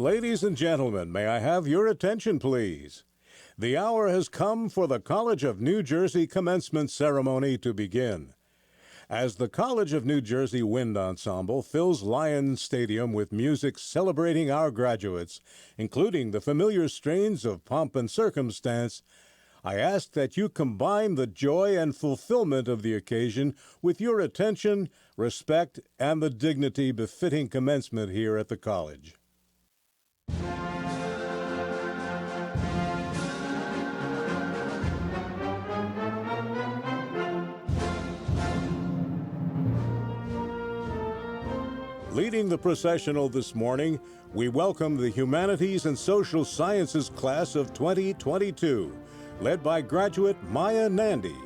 Ladies and gentlemen, may I have your attention, please? The hour has come for the College of New Jersey commencement ceremony to begin. As the College of New Jersey Wind Ensemble fills Lions Stadium with music celebrating our graduates, including the familiar strains of Pomp and Circumstance, I ask that you combine the joy and fulfillment of the occasion with your attention, respect, and the dignity befitting commencement here at the college. Leading the processional this morning, we welcome the Humanities and Social Sciences class of 2022, led by graduate Maya Nandi.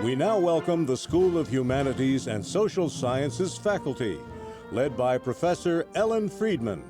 We now welcome the School of Humanities and Social Sciences faculty, led by Professor Ellen Friedman.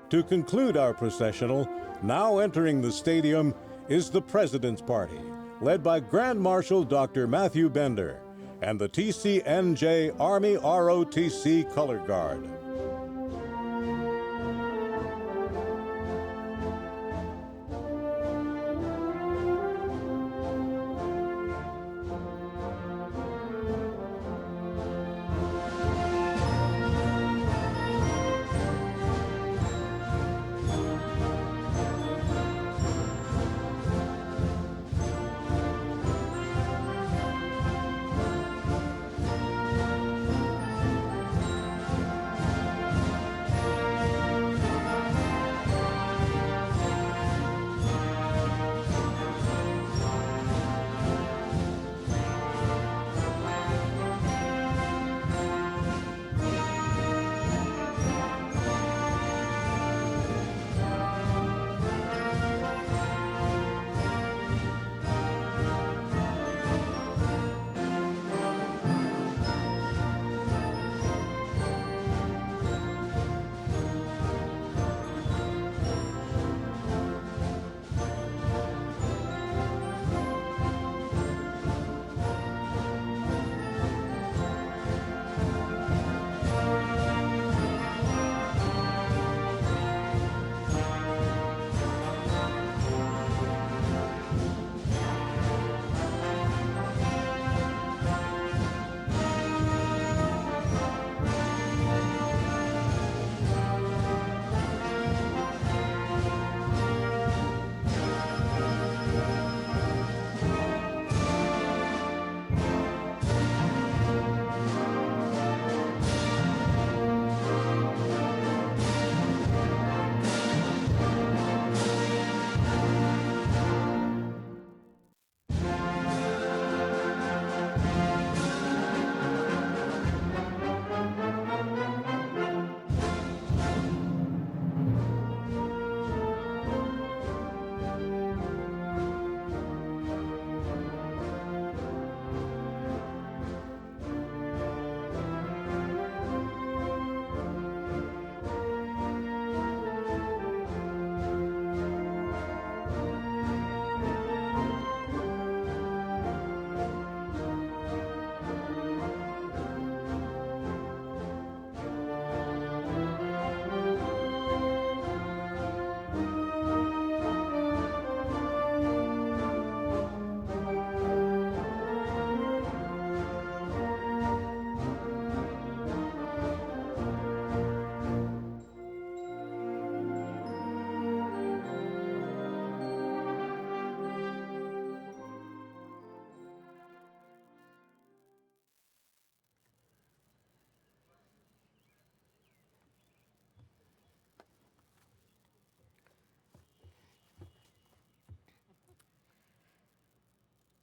To conclude our processional, now entering the stadium is the President's Party, led by Grand Marshal Dr. Matthew Bender and the TCNJ Army ROTC Color Guard.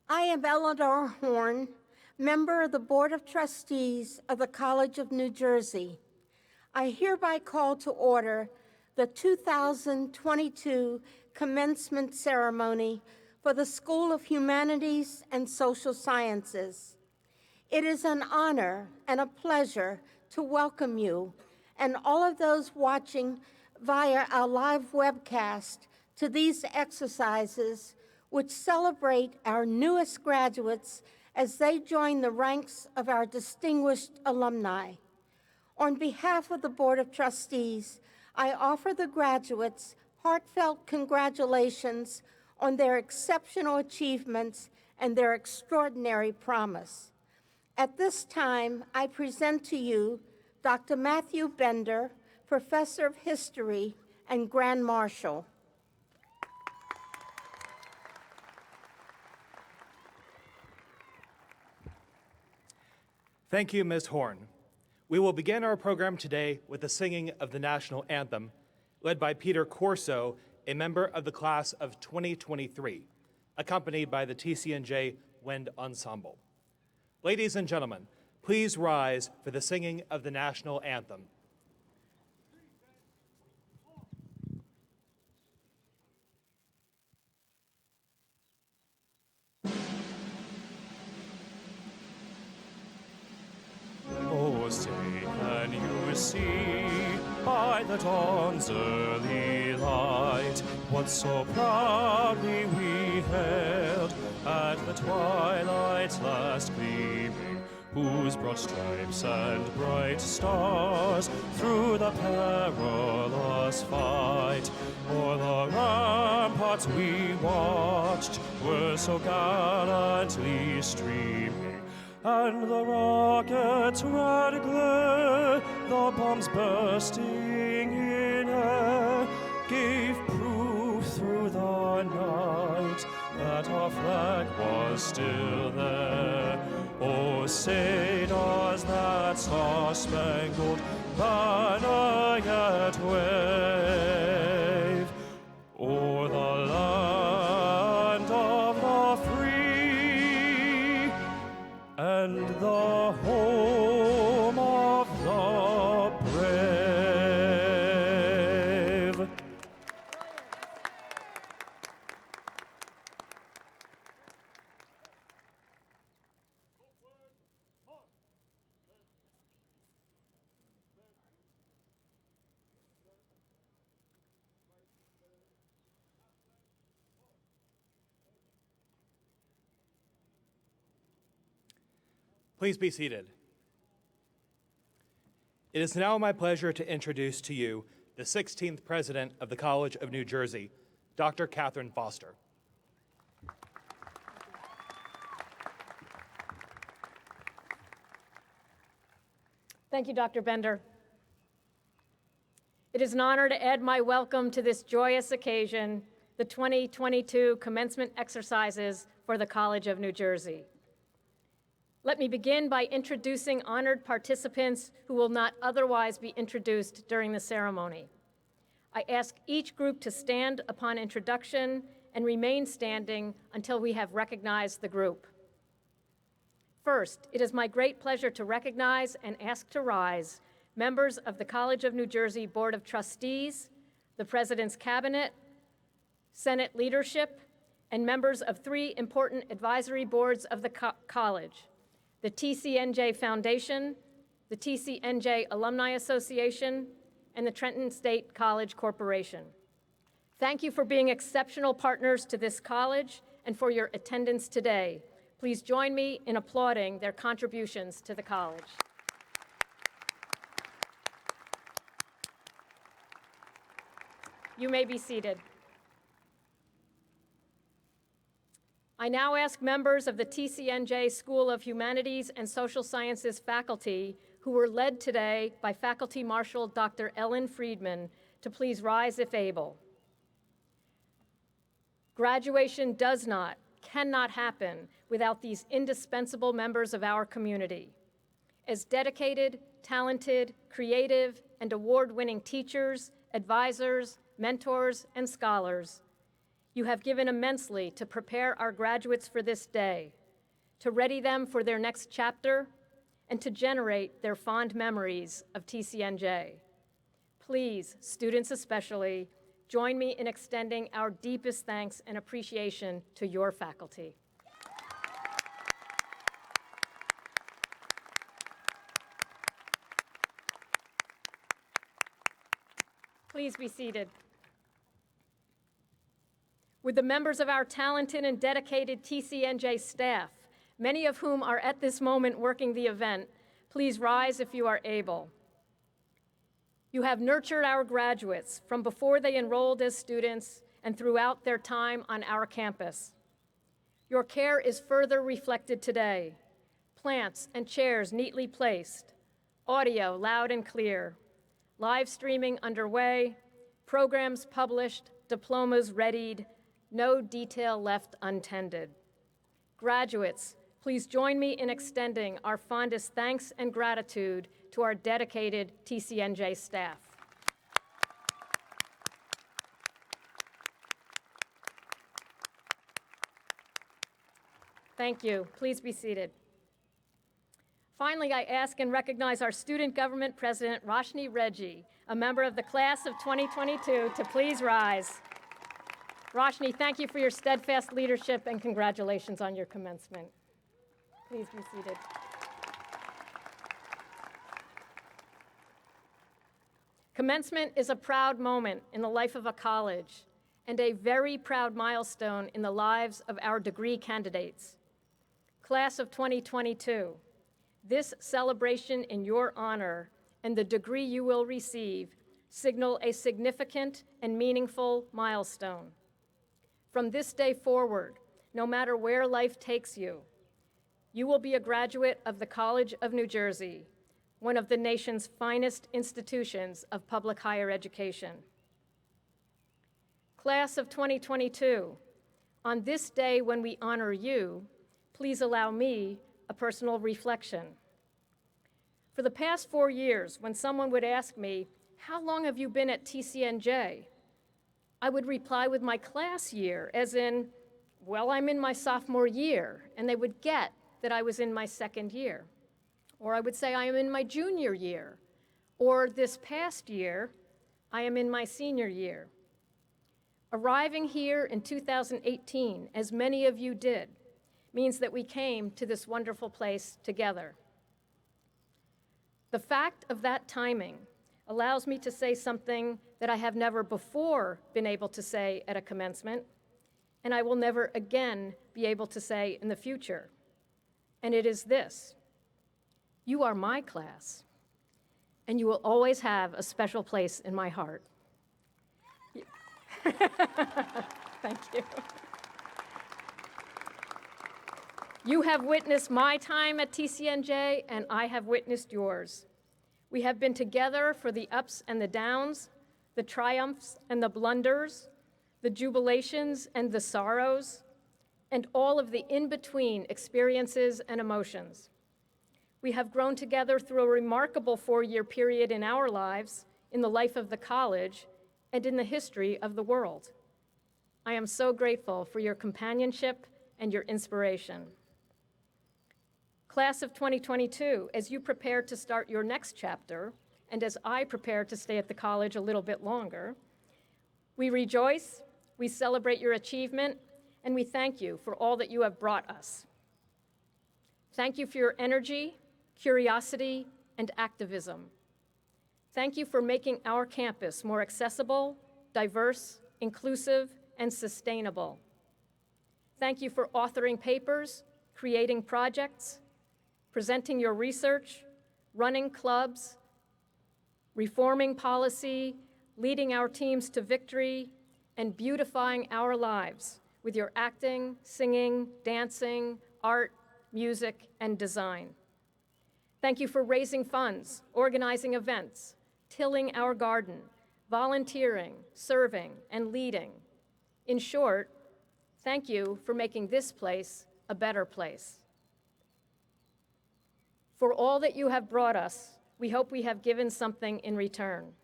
I am Eleanor Horn, member of the Board of Trustees of the College of New Jersey. I hereby call to order the 2022 commencement ceremony for the School of Humanities and Social Sciences. It is an honor and a pleasure to welcome you and all of those watching via our live webcast to these exercises, which celebrate our newest graduates as they join the ranks of our distinguished alumni. On behalf of the Board of Trustees, I offer the graduates heartfelt congratulations on their exceptional achievements and their extraordinary promise. At this time, I present to you Dr. Matthew Bender, Professor of History and Grand Marshal. Thank you, Ms. Horn. We will begin our program today with the singing of the National Anthem, led by Peter Corso, a member of the class of 2023, accompanied by the TCNJ Wind Ensemble. Ladies and gentlemen, please rise for the singing of the National Anthem. Oh, say, can you see by the dawn's early light what so proudly we hailed at the twilight's last gleaming, whose broad stripes and bright stars through the perilous fight o'er the ramparts we watched were so gallantly streaming, and the rockets' red glare, the bombs bursting in air, gave proof through the night that our flag was still there. Oh, say does that star-spangled banner yet wave o'er the land of the free and the home of the brave? Please be seated. It is now my pleasure to introduce to you the 16th President of the College of New Jersey, Dr. Catherine Foster. Thank you, Dr. Bender. It is an honor to add my welcome to this joyous occasion, the 2022 commencement exercises for the College of New Jersey. Let me begin by introducing honored participants who will not otherwise be introduced during the ceremony. I ask each group to stand upon introduction and remain standing until we have recognized the group. First, it is my great pleasure to recognize and ask to rise members of the College of New Jersey Board of Trustees, the President's Cabinet, Senate leadership, and members of three important advisory boards of the college: the TCNJ Foundation, the TCNJ Alumni Association, and the Trenton State College Corporation. Thank you for being exceptional partners to this college and for your attendance today. Please join me in applauding their contributions to the college. You may be seated. I now ask members of the TCNJ School of Humanities and Social Sciences faculty, who were led today by Faculty Marshal Dr. Ellen Friedman, to please rise if able. Graduation does not, cannot happen without these indispensable members of our community. As dedicated, talented, creative, and award-winning teachers, advisors, mentors, and scholars, You have given immensely to prepare our graduates for this day, to ready them for their next chapter, and to generate their fond memories of TCNJ. Please, students especially, join me in extending our deepest thanks and appreciation to your faculty. Please be seated. With the members of our talented and dedicated TCNJ staff, many of whom are at this moment working the event, please rise if you are able. You have nurtured our graduates from before they enrolled as students and throughout their time on our campus. Your care is further reflected today. Plants and chairs neatly placed, audio loud and clear, live streaming underway, programs published, diplomas readied, no detail left untended. Graduates, please join me in extending our fondest thanks and gratitude to our dedicated TCNJ staff. Thank you. Please be seated. Finally, I ask and recognize our Student Government President, Roshni Reggie, a member of the class of 2022, to please rise. Roshni, thank you for your steadfast leadership and congratulations on your commencement. Please be seated. Commencement is a proud moment in the life of a college and a very proud milestone in the lives of our degree candidates. Class of 2022, this celebration in your honor and the degree you will receive signal a significant and meaningful milestone. From this day forward, no matter where life takes you, you will be a graduate of the College of New Jersey, one of the nation's finest institutions of public higher education. Class of 2022, on this day when we honor you, please allow me a personal reflection. For the past 4 years, when someone would ask me, "How long have you been at TCNJ?" I would reply with my class year, as in, "Well, I'm in my sophomore year," and they would get that I was in my second year. Or I would say I am in my junior year, or this past year, I am in my senior year. Arriving here in 2018, as many of you did, means that we came to this wonderful place together. The fact of that timing allows me to say something that I have never before been able to say at a commencement, and I will never again be able to say in the future. And it is this: you are my class, and you will always have a special place in my heart. Thank you. You have witnessed my time at TCNJ, and I have witnessed yours. We have been together for the ups and the downs, the triumphs and the blunders, the jubilations and the sorrows, and all of the in-between experiences and emotions. We have grown together through a remarkable 4-year period in our lives, in the life of the college, and in the history of the world. I am so grateful for your companionship and your inspiration. Class of 2022, as you prepare to start your next chapter, and as I prepare to stay at the college a little bit longer, we rejoice, we celebrate your achievement, and we thank you for all that you have brought us. Thank you for your energy, curiosity, and activism. Thank you for making our campus more accessible, diverse, inclusive, and sustainable. Thank you for authoring papers, creating projects, presenting your research, running clubs, reforming policy, leading our teams to victory, and beautifying our lives with your acting, singing, dancing, art, music, and design. Thank you for raising funds, organizing events, tilling our garden, volunteering, serving, and leading. In short, thank you for making this place a better place. For all that you have brought us, we hope we have given something in return.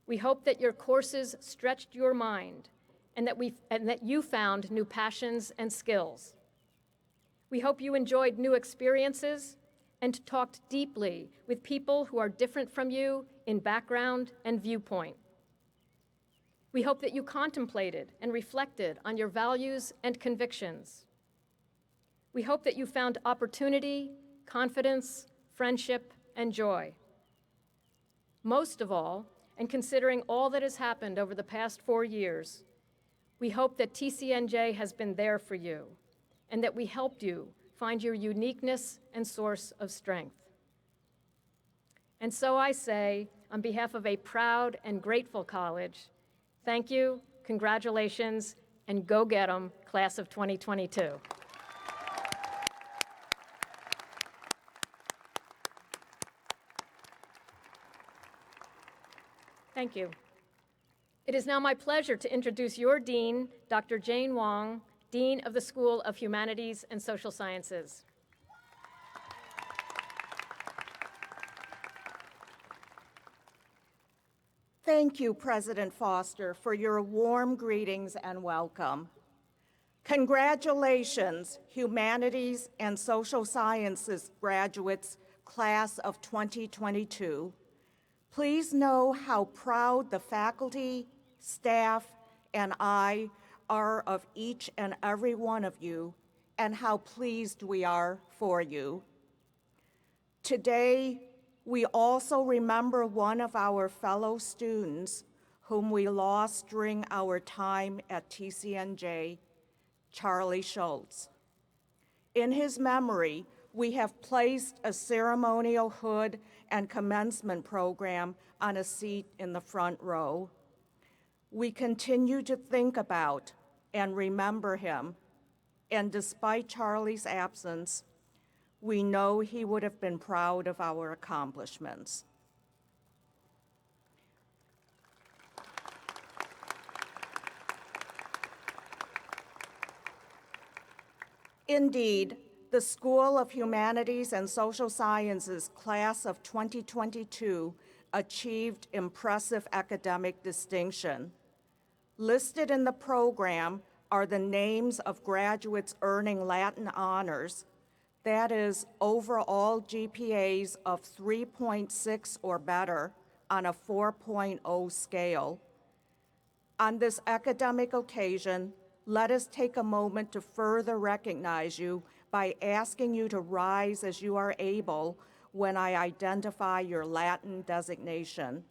We hope that your courses stretched your mind and that you found new passions and skills. We hope you enjoyed new experiences and talked deeply with people who are different from you in background and viewpoint. We hope that you contemplated and reflected on your values and convictions. We hope that you found opportunity, confidence, friendship, and joy. Most of all, and considering all that has happened over the past 4 years, we hope that TCNJ has been there for you and that we helped you find your uniqueness and source of strength. And so I say, on behalf of a proud and grateful college, thank you, congratulations, and go get 'em, class of 2022. Thank you. It is now my pleasure to introduce your dean, Dr. Jane Wong, Dean of the School of Humanities and Social Sciences. Thank you, President Foster, for your warm greetings and welcome. Congratulations, Humanities and Social Sciences graduates, class of 2022. Please know how proud the faculty, staff, and I are of each and every one of you, and how pleased we are for you. Today, we also remember one of our fellow students whom we lost during our time at TCNJ, Charlie Schultz. In his memory, we have placed a ceremonial hood and commencement program on a seat in the front row. We continue to think about and remember him, and despite Charlie's absence, we know he would have been proud of our accomplishments. Indeed, the School of Humanities and Social Sciences class of 2022 achieved impressive academic distinction. Listed in the program are the names of graduates earning Latin honors, that is, overall GPAs of 3.6 or better on a 4.0 scale. On this academic occasion, let us take a moment to further recognize you by asking you to rise as you are able when I identify your Latin designation.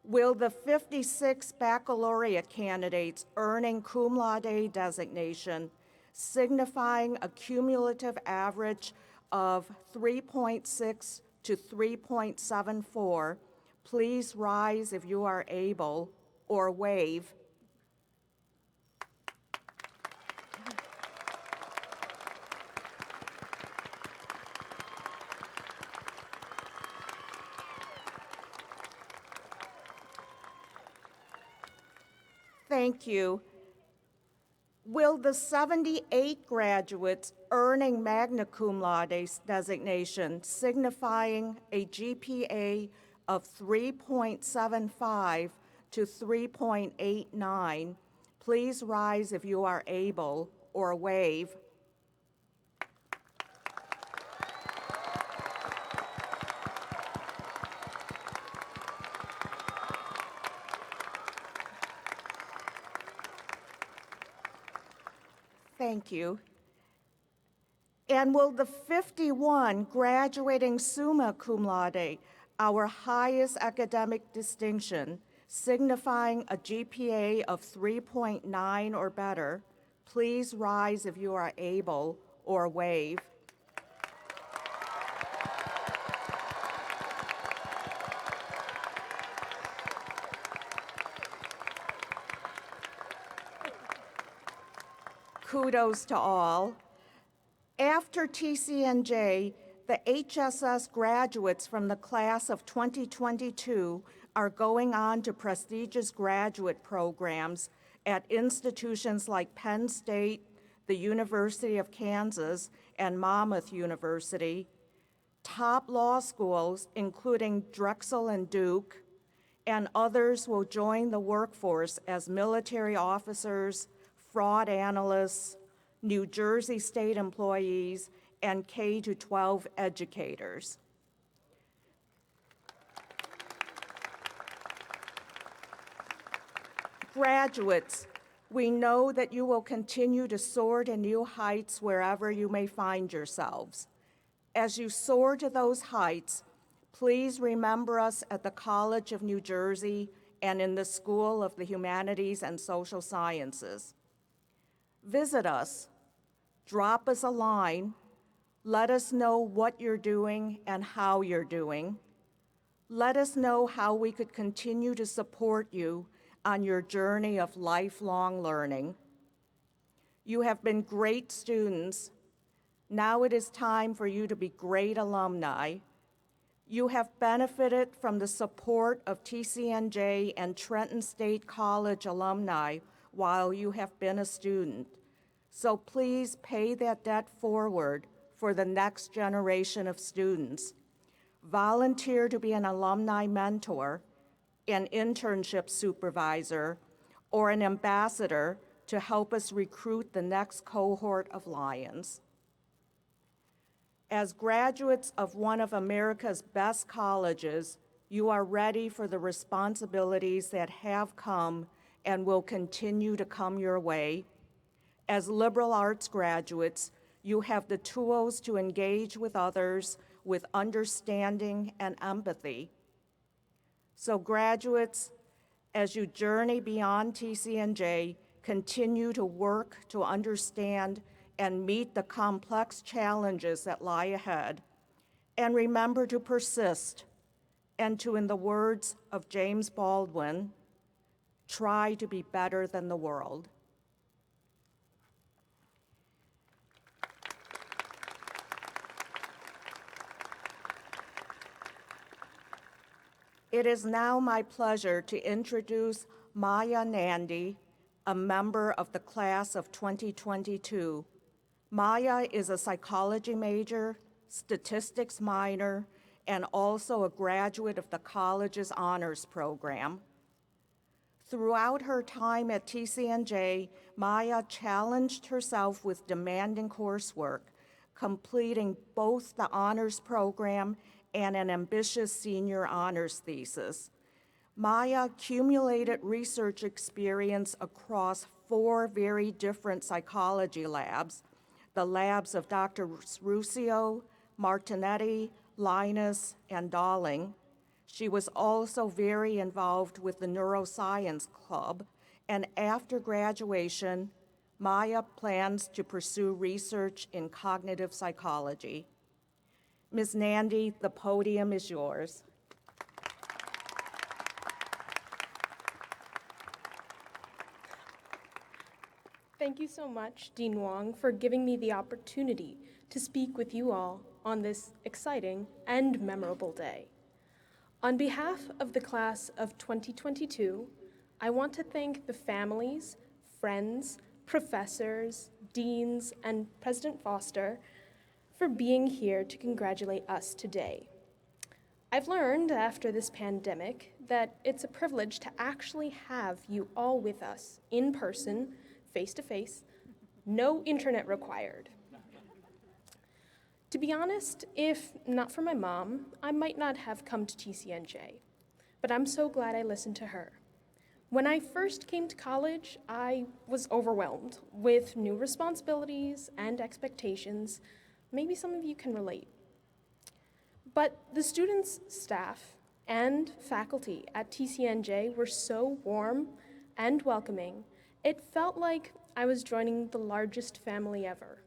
Will the 56 baccalaureate candidates earning cum laude designation, signifying a cumulative average of 3.6 to 3.74, please rise if you are able, or wave. Thank you. Will the 78 graduates earning magna cum laude designation, signifying a GPA of 3.75 to 3.89, please rise if you are able, or wave. Thank you. And will the 51 graduating summa cum laude, our highest academic distinction, signifying a GPA of 3.9 or better, please rise if you are able, or wave. Kudos to all. After TCNJ, the HSS graduates from the class of 2022 are going on to prestigious graduate programs at institutions like Penn State, the University of Kansas, and Monmouth University, top law schools including Drexel and Duke, and others will join the workforce as military officers, fraud analysts, New Jersey state employees, and K-12 educators. Graduates, we know that you will continue to soar to new heights wherever you may find yourselves. As you soar to those heights, please remember us at the College of New Jersey and in the School of the Humanities and Social Sciences. Visit us, drop us a line, let us know what you're doing and how you're doing. Let us know how we could continue to support you on your journey of lifelong learning. You have been great students. Now it is time for you to be great alumni. You have benefited from the support of TCNJ and Trenton State College alumni while you have been a student. So please pay that debt forward for the next generation of students. Volunteer to be an alumni mentor, an internship supervisor, or an ambassador to help us recruit the next cohort of Lions. As graduates of one of America's best colleges, you are ready for the responsibilities that have come and will continue to come your way. As liberal arts graduates, you have the tools to engage with others with understanding and empathy. So graduates, as you journey beyond TCNJ, continue to work to understand and meet the complex challenges that lie ahead. And remember to persist and to, in the words of James Baldwin, try to be better than the world. It is now my pleasure to introduce Maya Nandi, a member of the class of 2022. Maya is a psychology major, statistics minor, and also a graduate of the college's honors program. Throughout her time at TCNJ, Maya challenged herself with demanding coursework, completing both the honors program and an ambitious senior honors thesis. Maya accumulated research experience across 4 very different psychology labs, the labs of Dr. Ruscio, Martinetti, Linus, and Dalling. She was also very involved with the Neuroscience Club, and after graduation, Maya plans to pursue research in cognitive psychology. Ms. Nandi, the podium is yours. Thank you so much, Dean Wong, for giving me the opportunity to speak with you all on this exciting and memorable day. On behalf of the class of 2022, I want to thank the families, friends, professors, deans, and President Foster for being here to congratulate us today. I've learned after this pandemic that it's a privilege to actually have you all with us in person, face-to-face, no internet required. To be honest, if not for my mom, I might not have come to TCNJ, but I'm so glad I listened to her. When I first came to college, I was overwhelmed with new responsibilities and expectations. Maybe some of you can relate. But the students, staff, and faculty at TCNJ were so warm and welcoming, it felt like I was joining the largest family ever.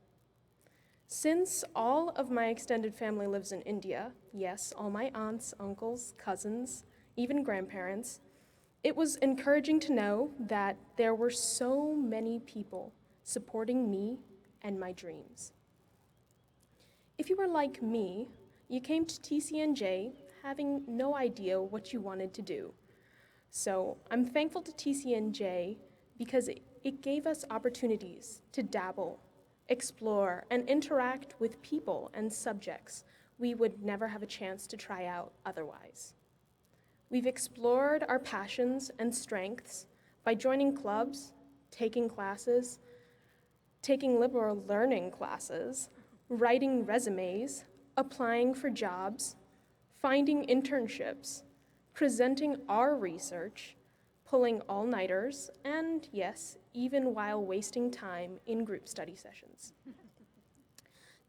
Since all of my extended family lives in India, yes, all my aunts, uncles, cousins, even grandparents, it was encouraging to know that there were so many people supporting me and my dreams. If you were like me, you came to TCNJ having no idea what you wanted to do. So I'm thankful to TCNJ because it gave us opportunities to dabble, explore, and interact with people and subjects we would never have a chance to try out otherwise. We've explored our passions and strengths by joining clubs, taking classes, taking liberal learning classes, writing resumes, applying for jobs, finding internships, presenting our research, pulling all-nighters, and yes, even while wasting time in group study sessions.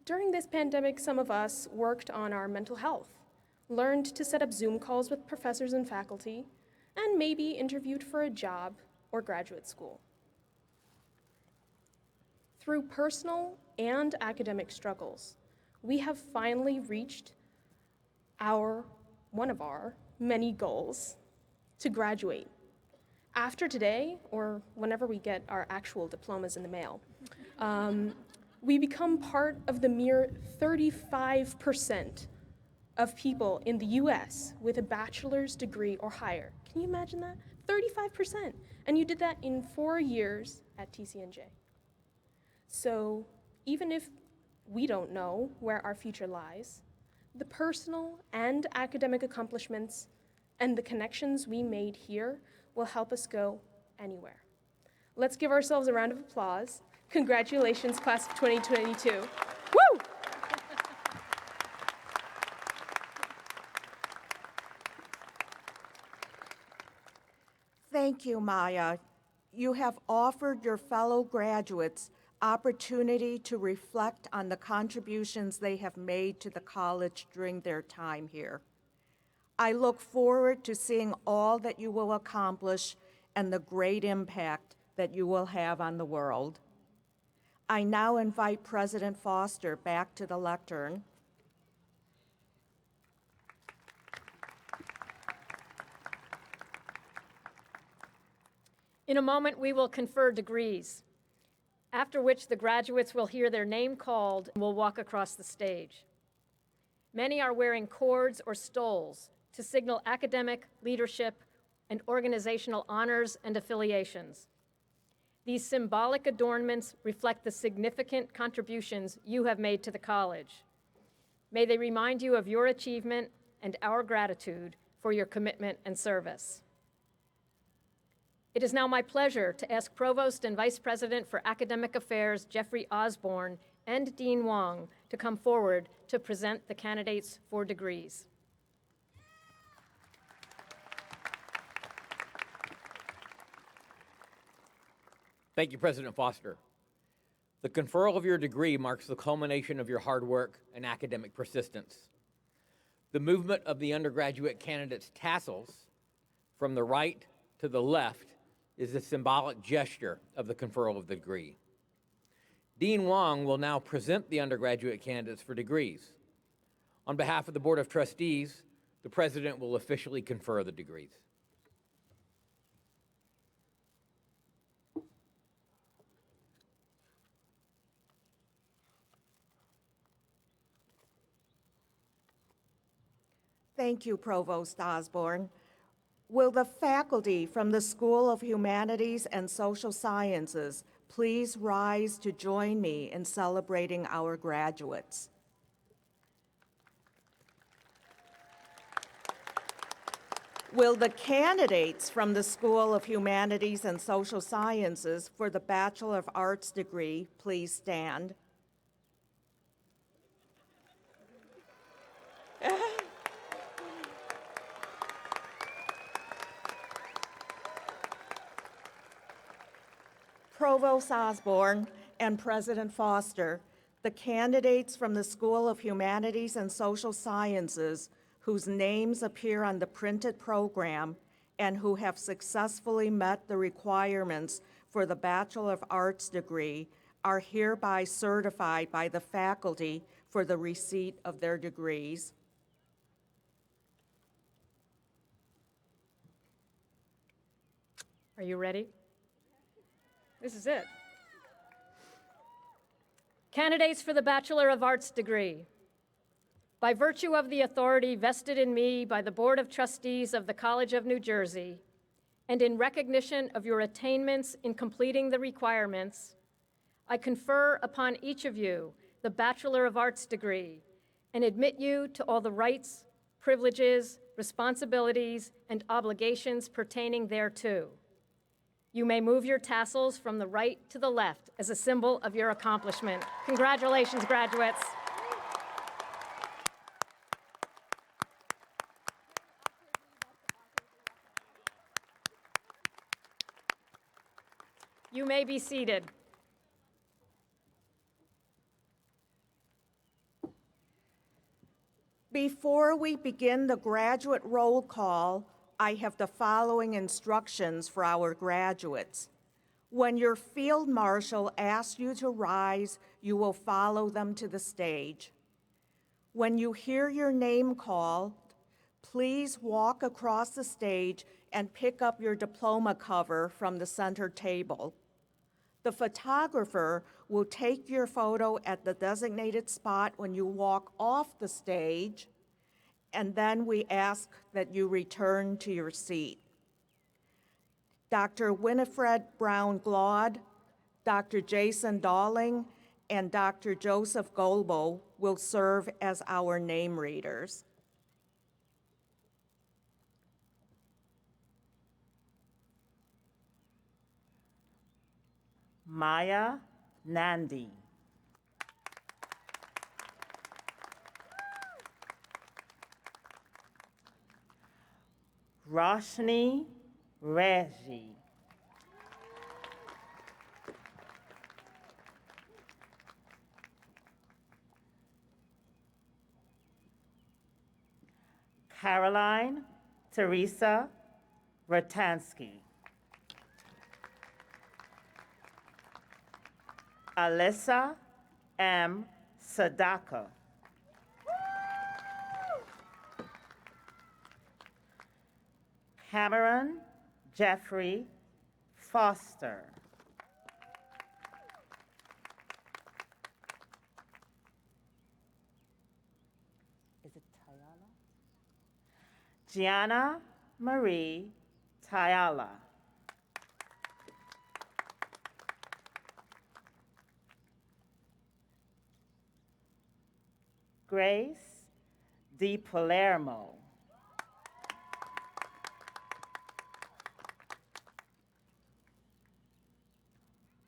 During this pandemic, some of us worked on our mental health, learned to set up Zoom calls with professors and faculty, and maybe interviewed for a job or graduate school. Through personal and academic struggles, we have finally reached one of our many goals, to graduate. After today, or whenever we get our actual diplomas in the mail, we become part of the mere 35% of people in the US with a bachelor's degree or higher. Can you imagine that? 35%. And you did that in 4 years at TCNJ. So even if we don't know where our future lies, the personal and academic accomplishments and the connections we made here will help us go anywhere. Let's give ourselves a round of applause. Congratulations, class of 2022. Woo! Thank you, Maya. You have offered your fellow graduates opportunity to reflect on the contributions they have made to the college during their time here. I look forward to seeing all that you will accomplish and the great impact that you will have on the world. I now invite President Foster back to the lectern. In a moment, we will confer degrees, after which the graduates will hear their name called and will walk across the stage. Many are wearing cords or stoles to signal academic, leadership, and organizational honors and affiliations. These symbolic adornments reflect the significant contributions you have made to the college. May they remind you of your achievement and our gratitude for your commitment and service. It is now my pleasure to ask Provost and Vice President for Academic Affairs Jeffrey Osborne and Dean Wong to come forward to present the candidates for degrees. Thank you, President Foster. The conferral of your degree marks the culmination of your hard work and academic persistence. The movement of the undergraduate candidates' tassels from the right to the left is a symbolic gesture of the conferral of the degree. Dean Wong will now present the undergraduate candidates for degrees. On behalf of the Board of Trustees, the President will officially confer the degrees. Thank you, Provost Osborne. Will the faculty from the School of Humanities and Social Sciences please rise to join me in celebrating our graduates? Will the candidates from the School of Humanities and Social Sciences for the Bachelor of Arts degree please stand? Provost Osborne and President Foster, the candidates from the School of Humanities and Social Sciences whose names appear on the printed program and who have successfully met the requirements for the Bachelor of Arts degree are hereby certified by the faculty for the receipt of their degrees. Are you ready? This is it. Candidates for the Bachelor of Arts degree. By virtue of the authority vested in me by the Board of Trustees of the College of New Jersey, and in recognition of your attainments in completing the requirements, I confer upon each of you the Bachelor of Arts degree and admit you to all the rights, privileges, responsibilities, and obligations pertaining thereto. You may move your tassels from the right to the left as a symbol of your accomplishment. Congratulations, graduates. You may be seated. Before we begin the graduate roll call, I have the following instructions for our graduates. When your field marshal asks you to rise, you will follow them to the stage. When you hear your name called, please walk across the stage and pick up your diploma cover from the center table. The photographer will take your photo at the designated spot when you walk off the stage, and then we ask that you return to your seat. Dr. Winifred Brown-Glaude, Dr. Jason Dalling, and Dr. Joseph Golbo will serve as our name readers. Maya Nandi. Roshni Reggie. Caroline Teresa Ratansky. Alyssa M. Sadaka. Cameron Jeffrey Foster. Is it Tayala? Gianna Marie Tayala. Grace Di Palermo.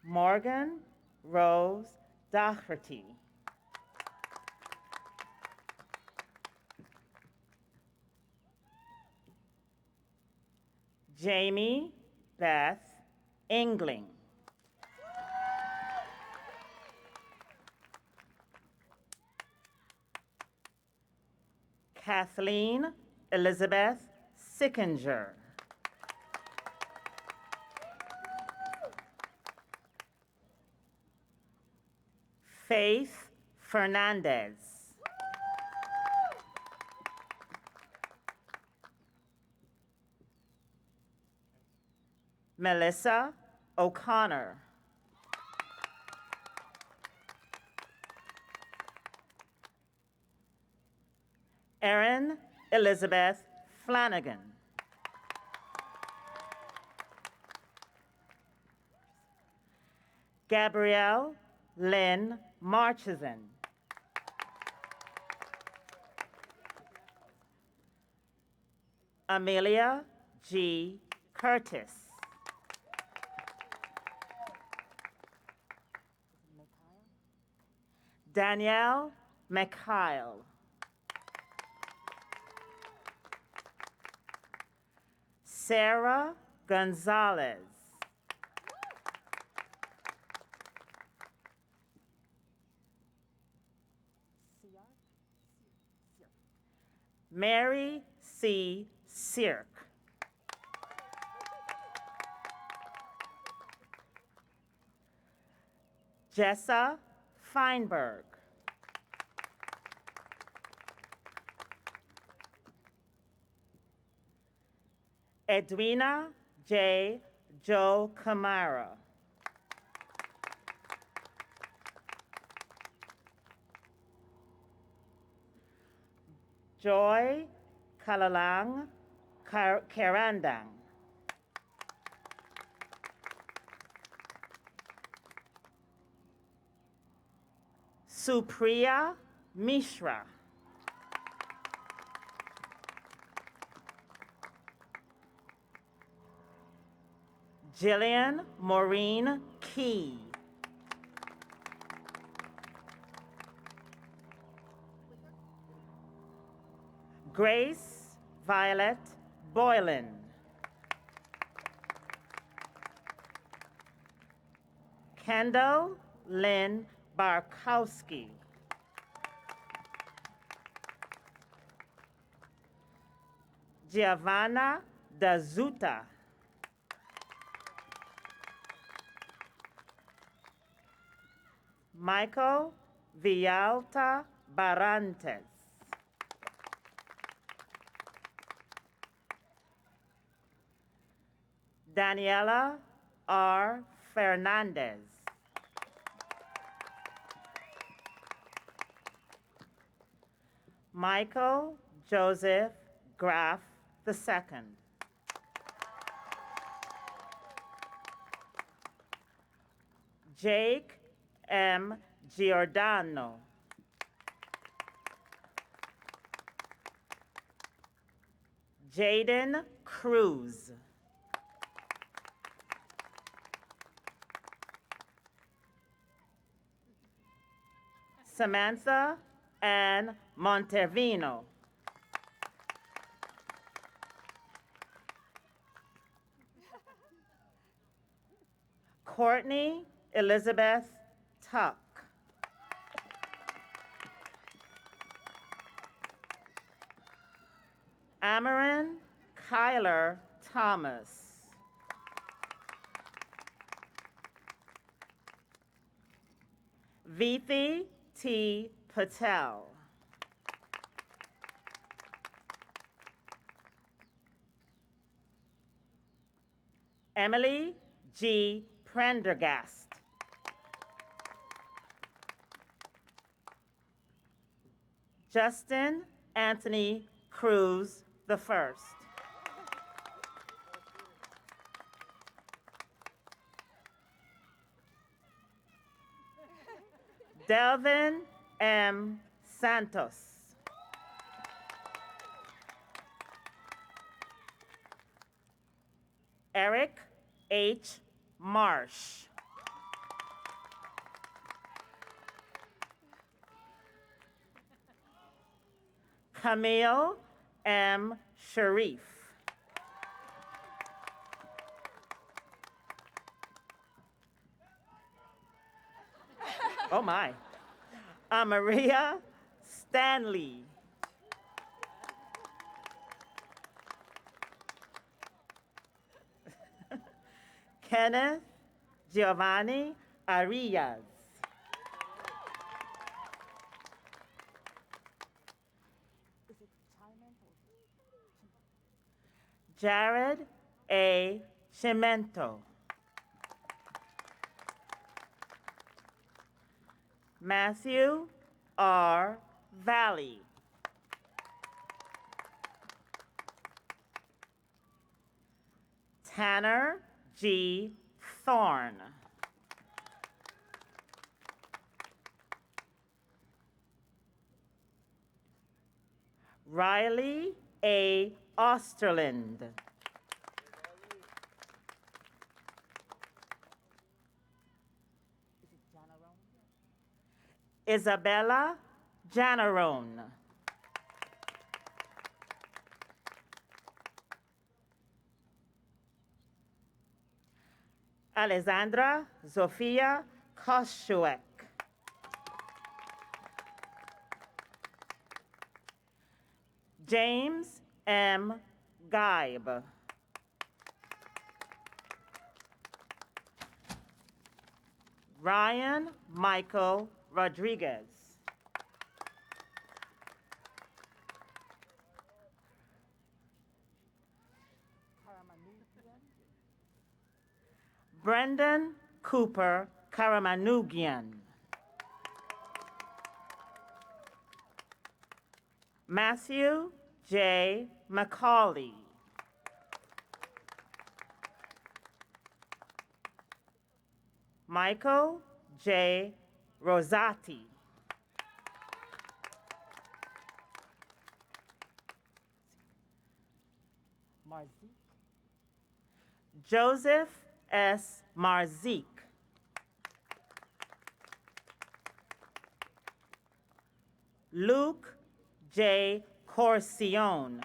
Morgan Rose Doherty. Jamie Beth Engling. Kathleen Elizabeth Sickinger. Faith Fernandez. Melissa O'Connor. Erin Elizabeth Flanagan. Gabrielle Lynn Marcheson. Amelia G. Curtis. Danielle McKyle. Sarah Gonzalez. Mary C. Sirk. Jessa Feinberg. Edwina J. Joe Camara. Joy Kalalang Karandang. Supriya Mishra. Jillian Maureen Key. Grace Violet Boylan. Kendall Lynn Barkowski. Giovanna Dazuta. Michael Villalta Barantes. Daniela R. Fernandez. Michael Joseph Graff II. Jake M. Giordano. Jaden Cruz. Samantha Ann Montevino. Courtney Elizabeth Tuck. Amarin Kyler Thomas. Vithi T. Patel. Emily G. Prendergast. Justin Anthony Cruz I. Delvin M. Santos. Eric H. Marsh. Camille M. Sharif. Oh my. Maria Stanley. Kenneth Giovanni Arias. Jared A. Cimento. Matthew R. Valley. Tanner G. Thorne. Riley A. Osterland. Isabella Janarone. Alexandra Zofia Koschuek. James M. Geib. Ryan Michael Rodriguez. Brendan Cooper Karamanugian. Matthew J. McCauley. Michael J. Rosati. Joseph S. Marzik. Luke J. Corcion.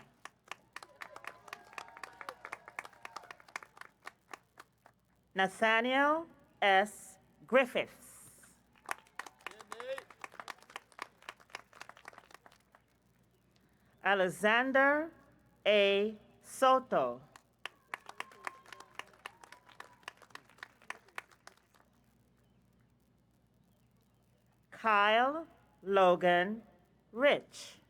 Nathaniel S. Griffiths. Alexander A. Soto. Kyle Logan Rich.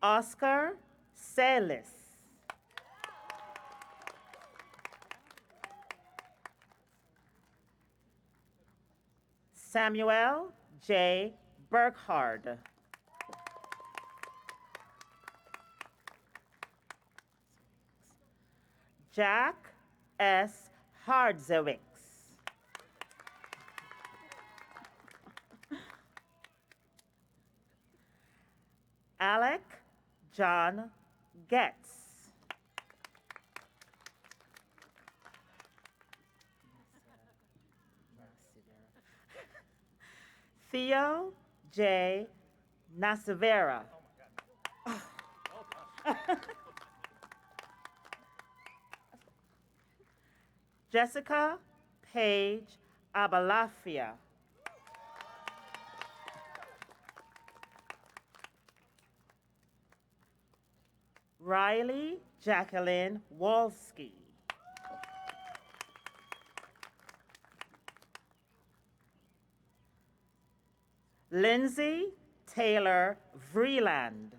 Oscar Celis. Samuel J. Burkhard. Jack S. Hardzewicz. Alec John Getz. Theo J. Nasavera. Jessica Page Abalafia. Riley Jacqueline Walski. Lindsay Taylor Vreeland.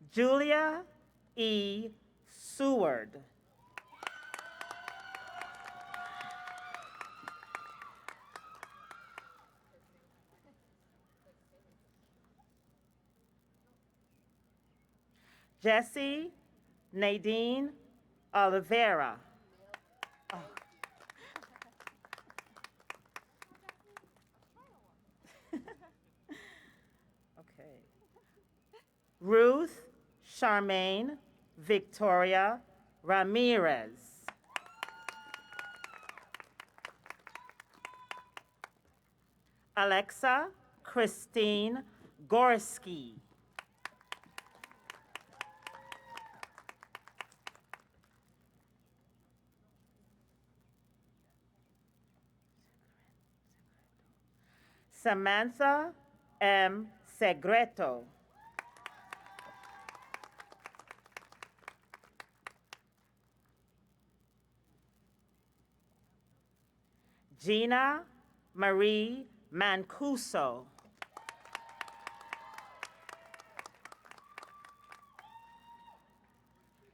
Julia E. Seward. Jessie Nadine Oliveira. Oh. Okay. Ruth Charmaine Victoria Ramirez. Alexa Christine Gorski. Samantha M. Segreto. Gina Marie Mancuso.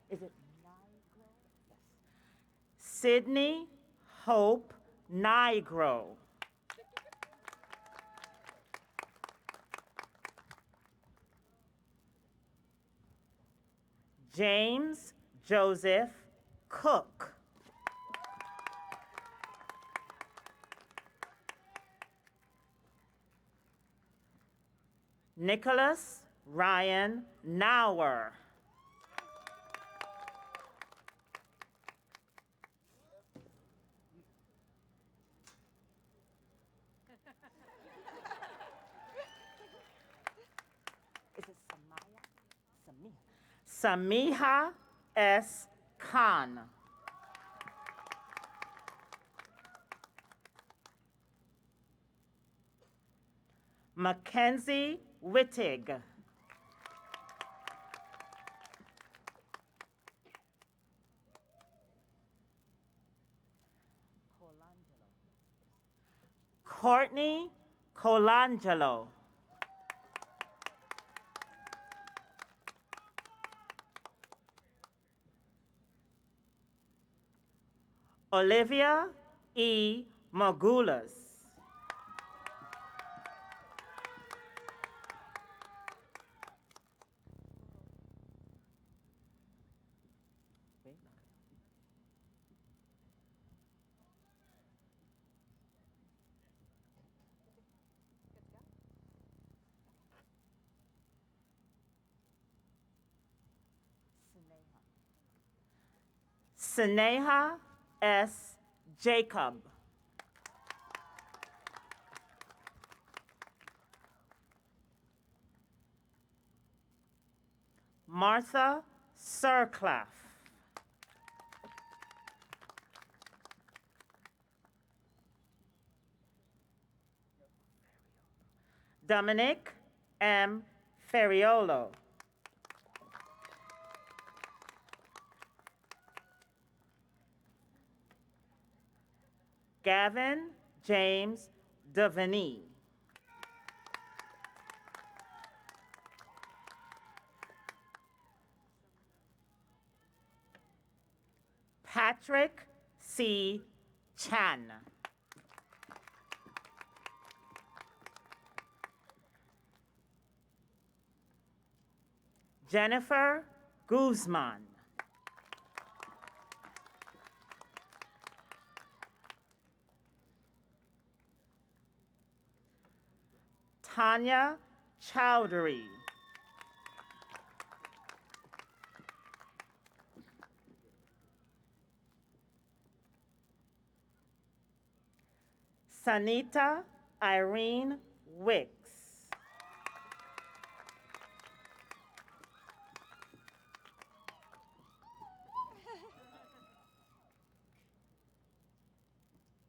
Is it Nigro? Yes. Sydney Hope Nigro. James Joseph Cook. Nicholas Ryan Nauer. Is it Samaya? Samiha S. Khan. Mackenzie Wittig. Courtney Colangelo. Olivia E. Magulas. Sneha S. Jacob. Martha Surclaff. Dominic M. Ferriolo. Gavin James Devaney. Patrick C. Chan. Jennifer Guzman. Tanya Chowdhury. Sanita Irene Wicks.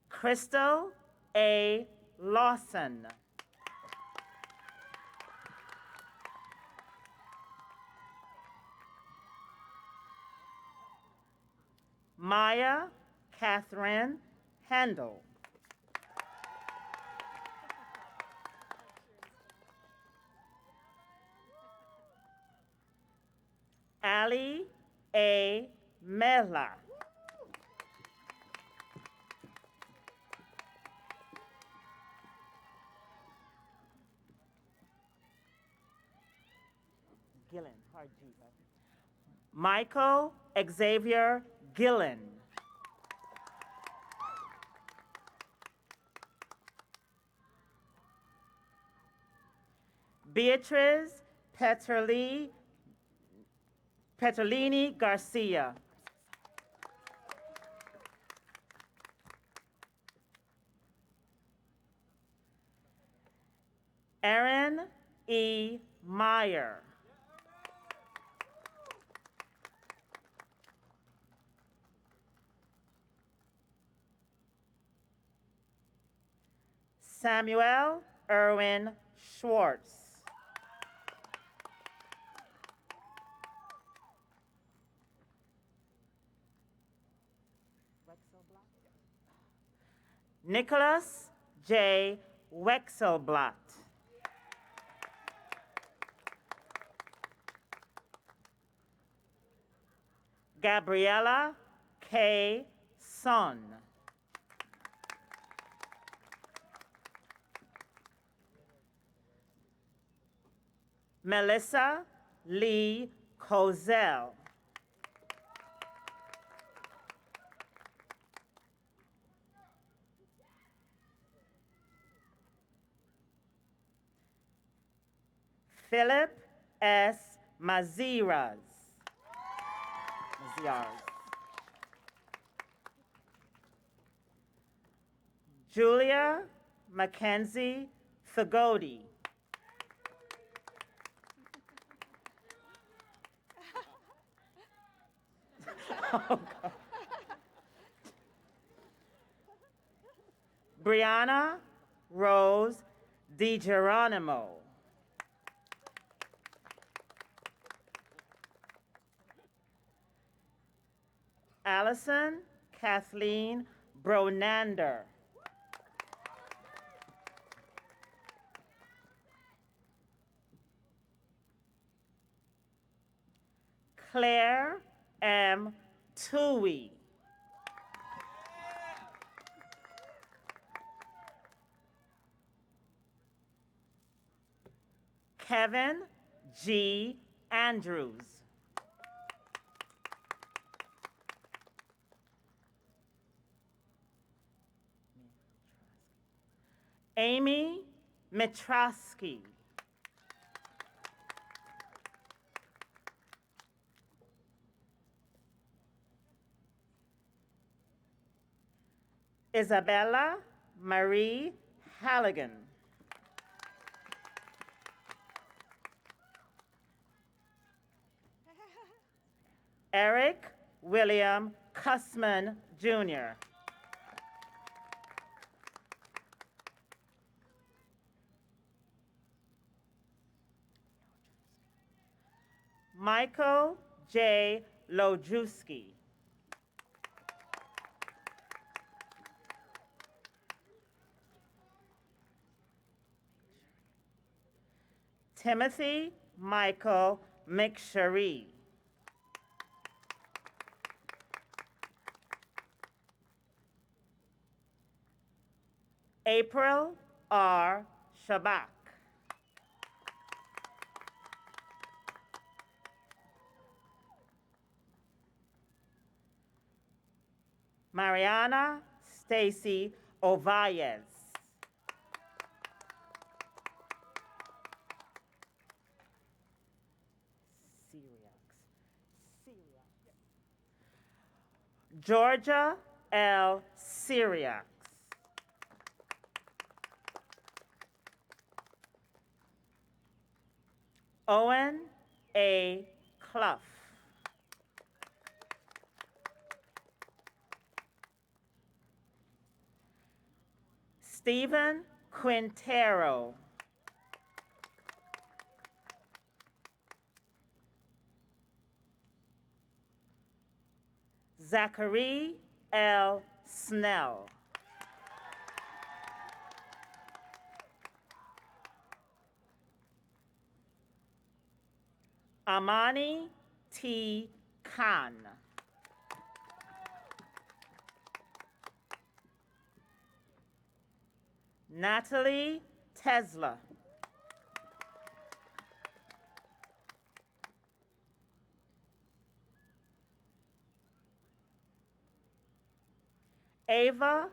Crystal A. Lawson. Maya Catherine Handel. Ali A. Mehla. Gillen, hard G, right? Michael Xavier Gillen. Beatriz Petrolini Garcia. Erin E. Meyer. Samuel Erwin Schwartz. Nicholas J. Wexelblatt. Gabriella K. Son. Melissa Lee Kozel. Philip S. Maziras. Julia Mackenzie Fagodi. Oh, God. Brianna Rose DiGeronimo. Allison Kathleen Bronander. Claire M. Tui. Kevin G. Andrews. Amy Mitrowski. Isabella Marie Halligan. Eric William Cussman, Jr. Michael J. Lojewski. Timothy Michael McSherry. April R. Shabak. Mariana Stacy Ovalles. Georgia L. Syriacs. Owen A. Clough. Stephen Quintero. Zachary L. Snell. Amani T. Khan. Natalie Tesla. Ava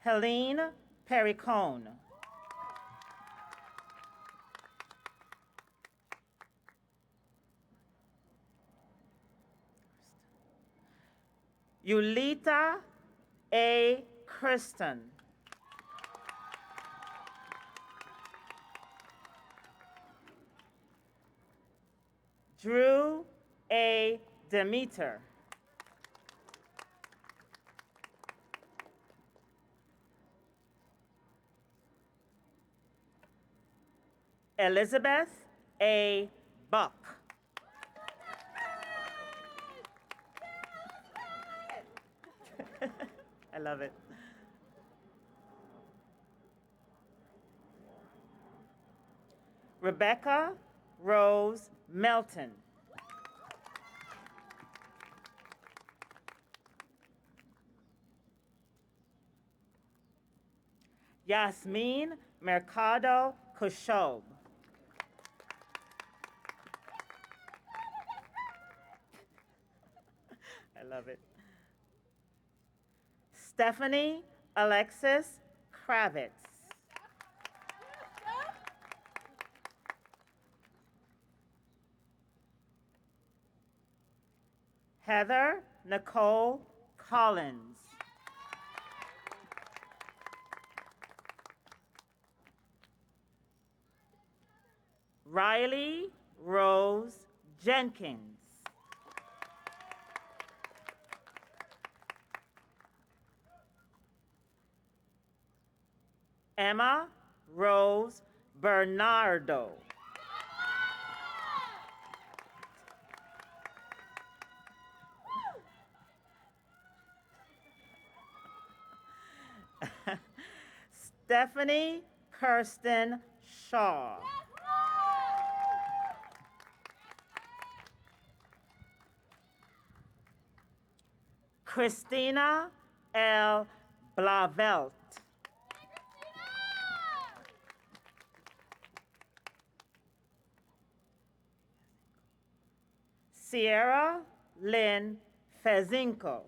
Helene Perricone. Yulita A. Kristen. Drew A. Demeter. Elizabeth A. Buck. I love it. Rebecca Rose Melton. Yasmin Mercado Kushob. I love it. Stephanie Alexis Kravitz. Heather Nicole Collins. Riley Rose Jenkins. Emma Rose Bernardo. Stephanie Kirsten Shaw. Christina L. Blavelt. Sierra Lynn Fezinko.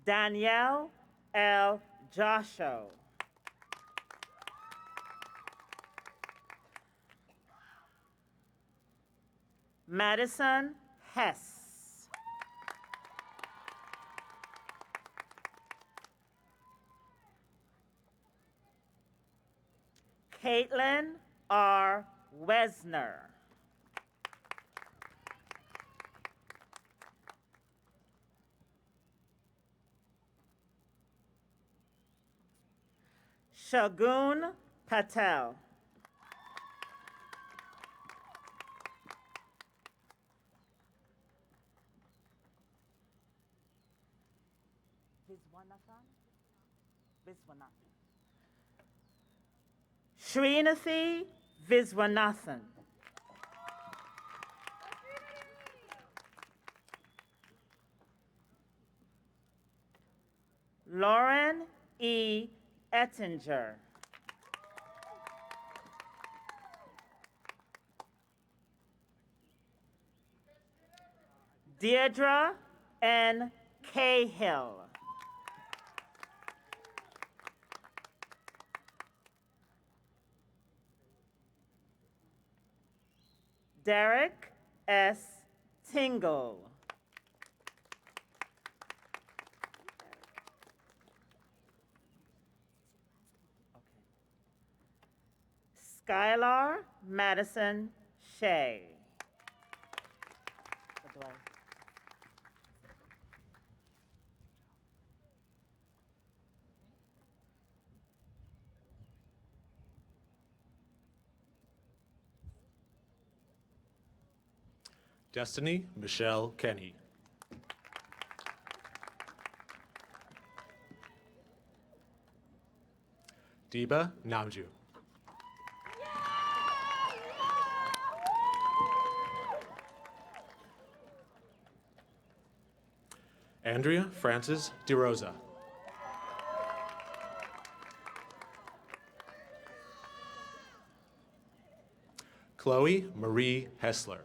Danielle L. Josho. Madison Hess. Caitlin R. Wesner. Shagun Patel. Srinathi Viswanathan. Lauren E. Ettinger. Deirdre N. Cahill. Derek S. Tingle. Skylar Madison Shea. Destiny Michelle Kenny. Deba Namju. Andrea Frances DeRosa. Chloe Marie Hessler.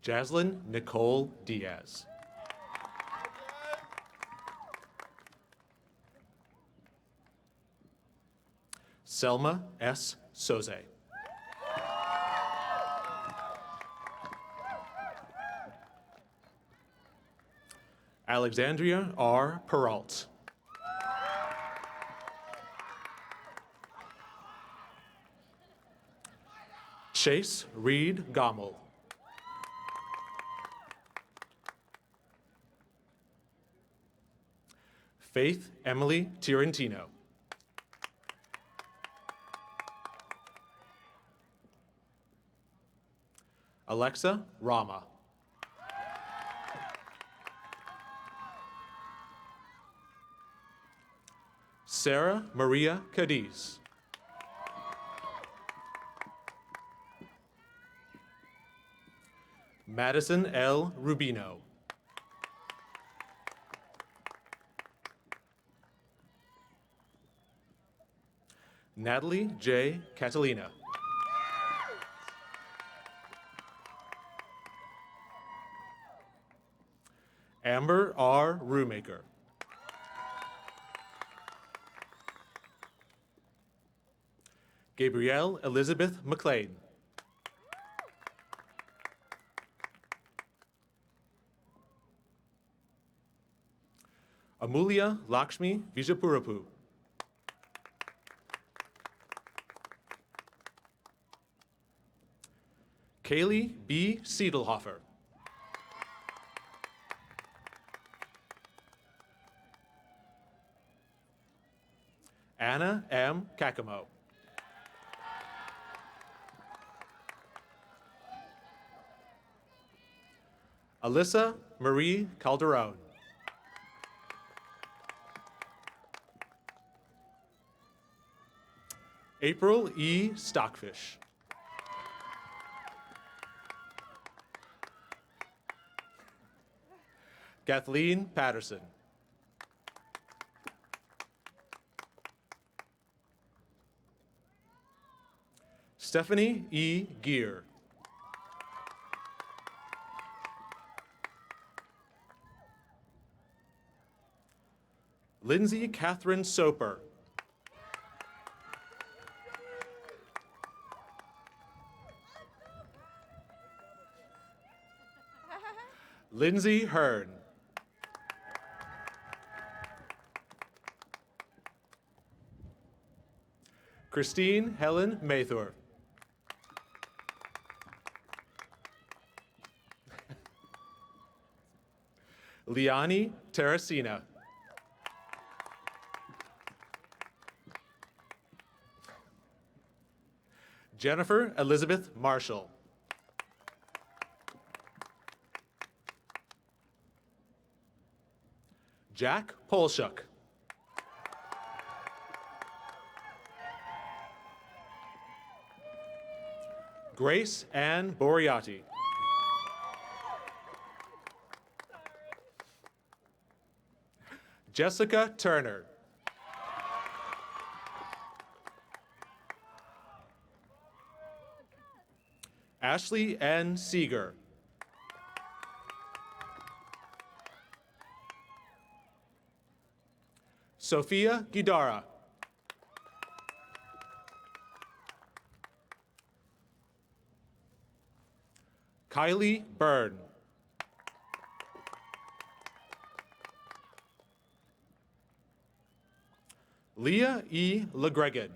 Jaslyn Nicole Diaz. Selma S. Soze. Alexandria R. Peralt. Chase Reed Gommel. Faith Emily Tirantino. Alexa Rama. Sarah Maria Cadiz. Madison L. Rubino. Natalie J. Catalina. Amber R. Rumaker. Gabrielle Elizabeth McLean. Amulya Lakshmi Vijapurapu. Kaylee B. Siedelhofer. Anna M. Kakamo. Alyssa Marie Calderon. April E. Stockfish. Kathleen Patterson. Stephanie E. Gear. Lindsay Catherine Soper. Lindsay Hearn. Christine Helen Mathor. Liani Terracina. Jennifer Elizabeth Marshall. Jack Polshuk. Grace Ann Boriati. Jessica Turner. Ashley N. Seeger. Sophia Guidara. Kylie Byrne. Leah E. LeGregan.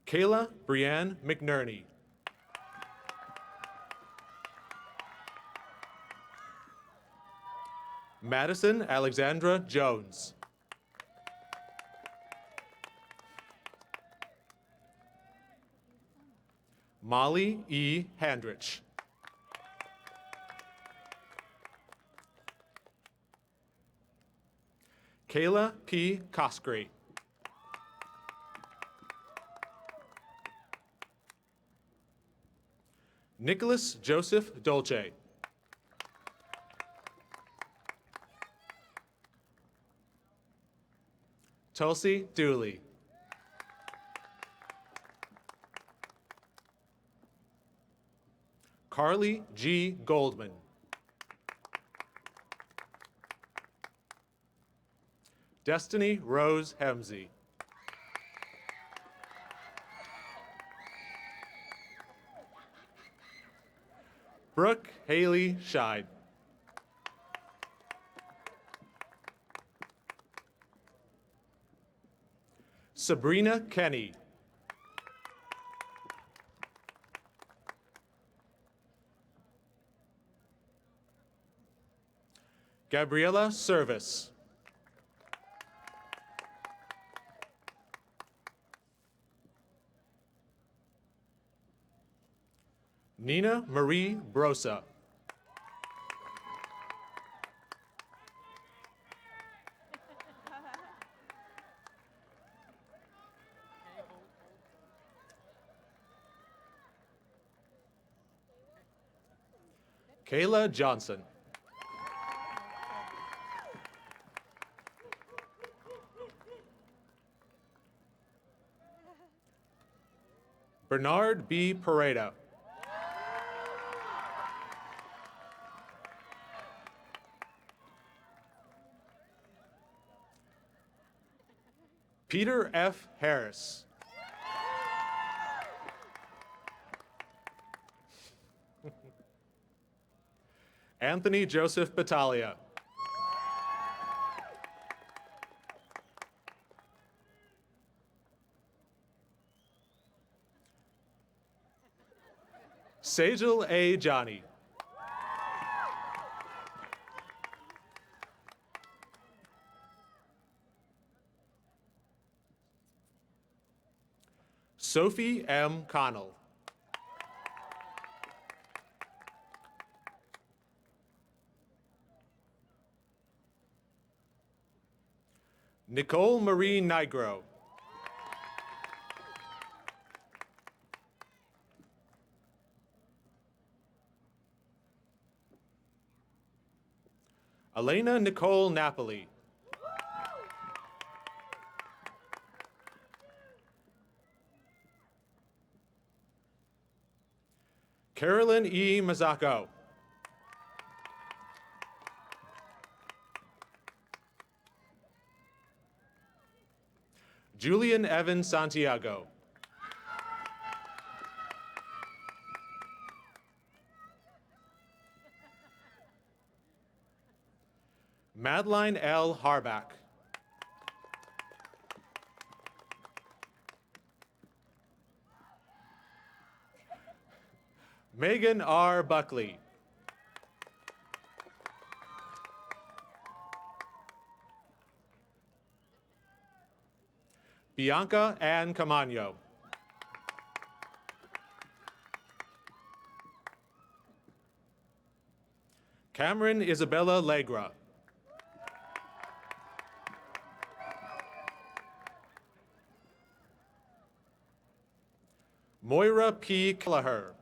Kayla Brianne McNerney. Madison Alexandra Jones. Molly E. Handrich. Kayla P. Cosgrave. Nicholas Joseph Dolce. Tulsi Dooley. Carly G. Goldman. Destiny Rose Hemsey. Brooke Haley Scheid. Sabrina Kenny. Gabriella Service. Nina Marie Brosa. Kayla Johnson. Bernard B. Pareto. Peter F. Harris. Anthony Joseph Battaglia. Sejal A. Johnny. Sophie M. Connell. Nicole Marie Nigro. Elena Nicole Napoli. Carolyn E. Mazzacco. Julian Evan Santiago. Madeline L. Harback. Megan R. Buckley. Bianca Ann Camano. Cameron Isabella Legra. Moira P. Kelleher.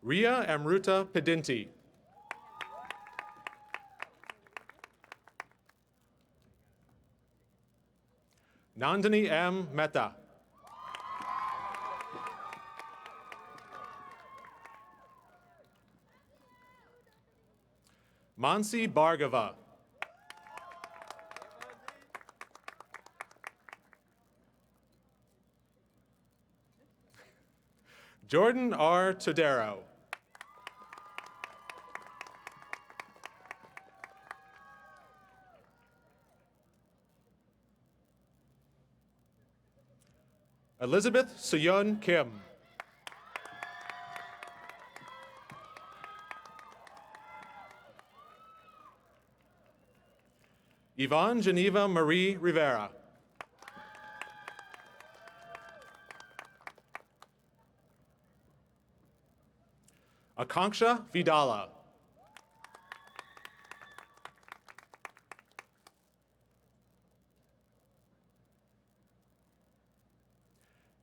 Ria Amruta Pedinti. Nandini M. Mehta. Mansi Bhargava. Jordan R. Todero. Elizabeth Suyun Kim. Yvonne Geneva Marie Rivera. Akanksha Vidala.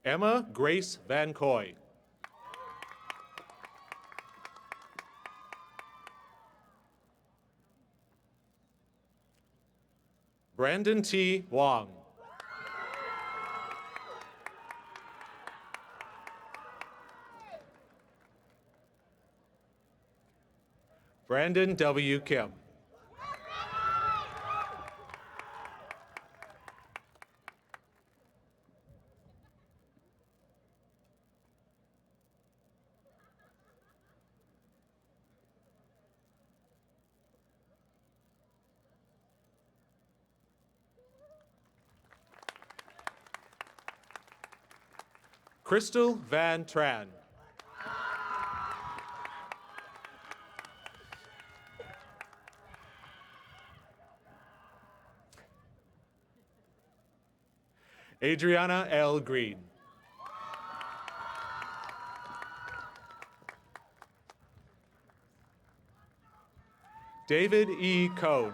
Emma Grace Van Coy. Brandon T. Wong. Brandon W. Kim. Crystal Van Tran. Adriana L. Green. David E. Cohn.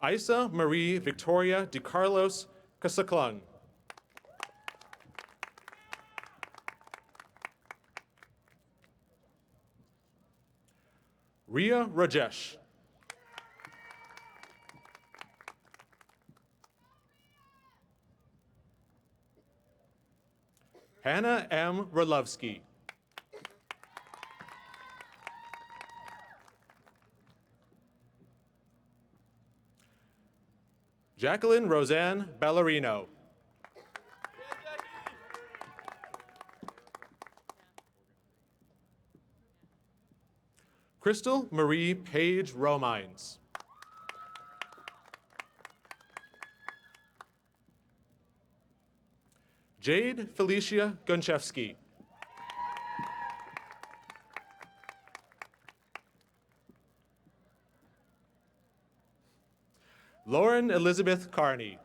Isa Marie Victoria de Carlos Casaclung. Ria Rajesh. Hannah M. Rolovsky. Jacqueline Roseanne Ballerino. Crystal Marie Page Romines. Jade Felicia Gunchevsky. Lauren Elizabeth Carney.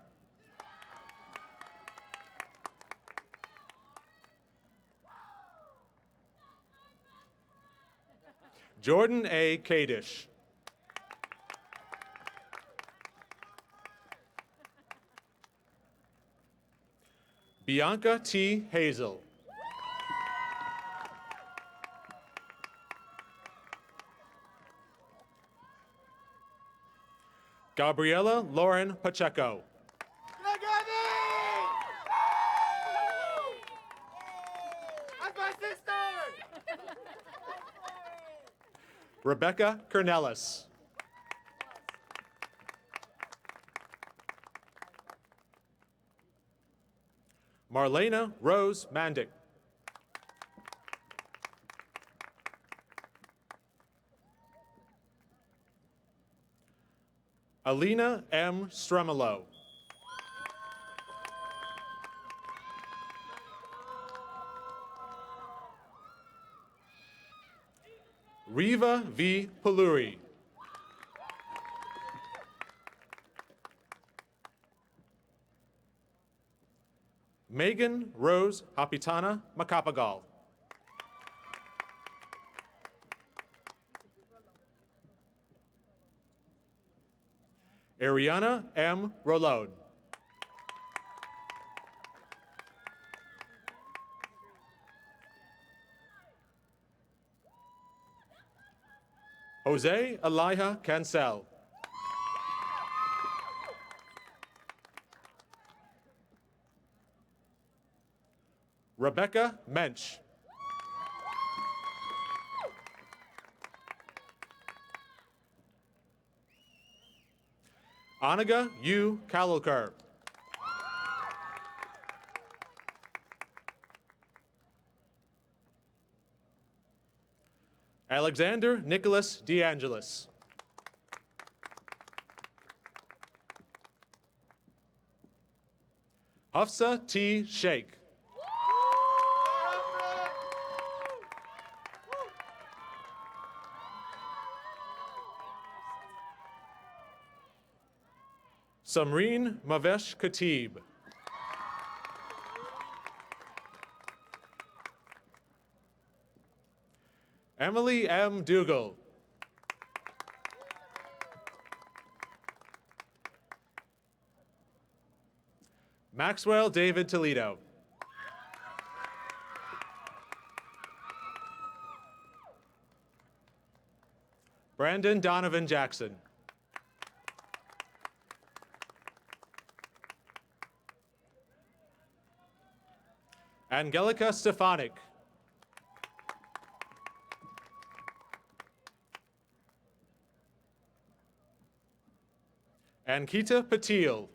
Jordan A. Kadish. Bianca T. Hazel. Gabriela Lauren Pacheco. That's my sister! Rebecca Cornelis. Marlena Rose Mandick. Alina M. Stremolo. Riva V. Paluri. Megan Rose Hapitana Macapagal. Ariana M. Rolode. Jose Elijah Cancel. Rebecca Mensch. Anaga U. Kalilkar. Alexander Nicholas DeAngelis. Hafsa T. Sheikh. Samreen Mavesh Khatib. Emily M. Dougal. Maxwell David Toledo. Brandon Donovan Jackson. Angelica Stefanik. Ankita Patil.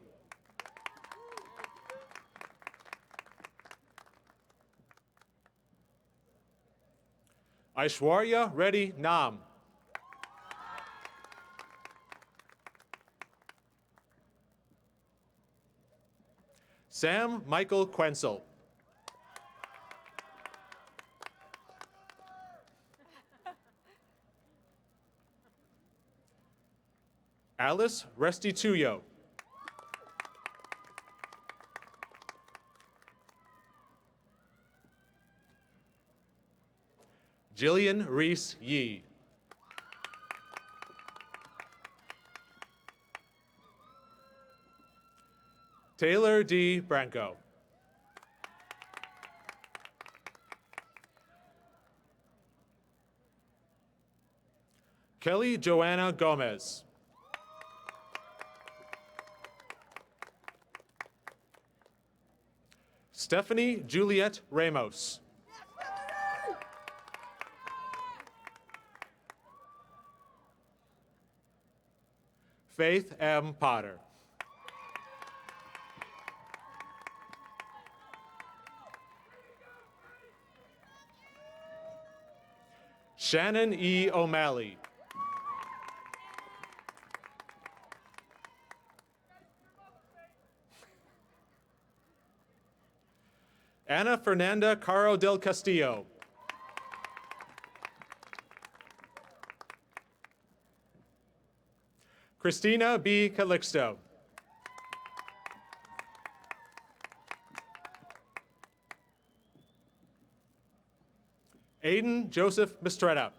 Aishwarya Reddy Nam. Sam Michael Quensel. Alice Restituyo. Jillian Reese Yee. Taylor D. Branco. Kelly Joanna Gomez. Stephanie Juliet Ramos. Faith M. Potter. Shannon E. O'Malley. Ana Fernanda Caro del Castillo. Christina B. Calixto. Aiden Joseph Mistretta.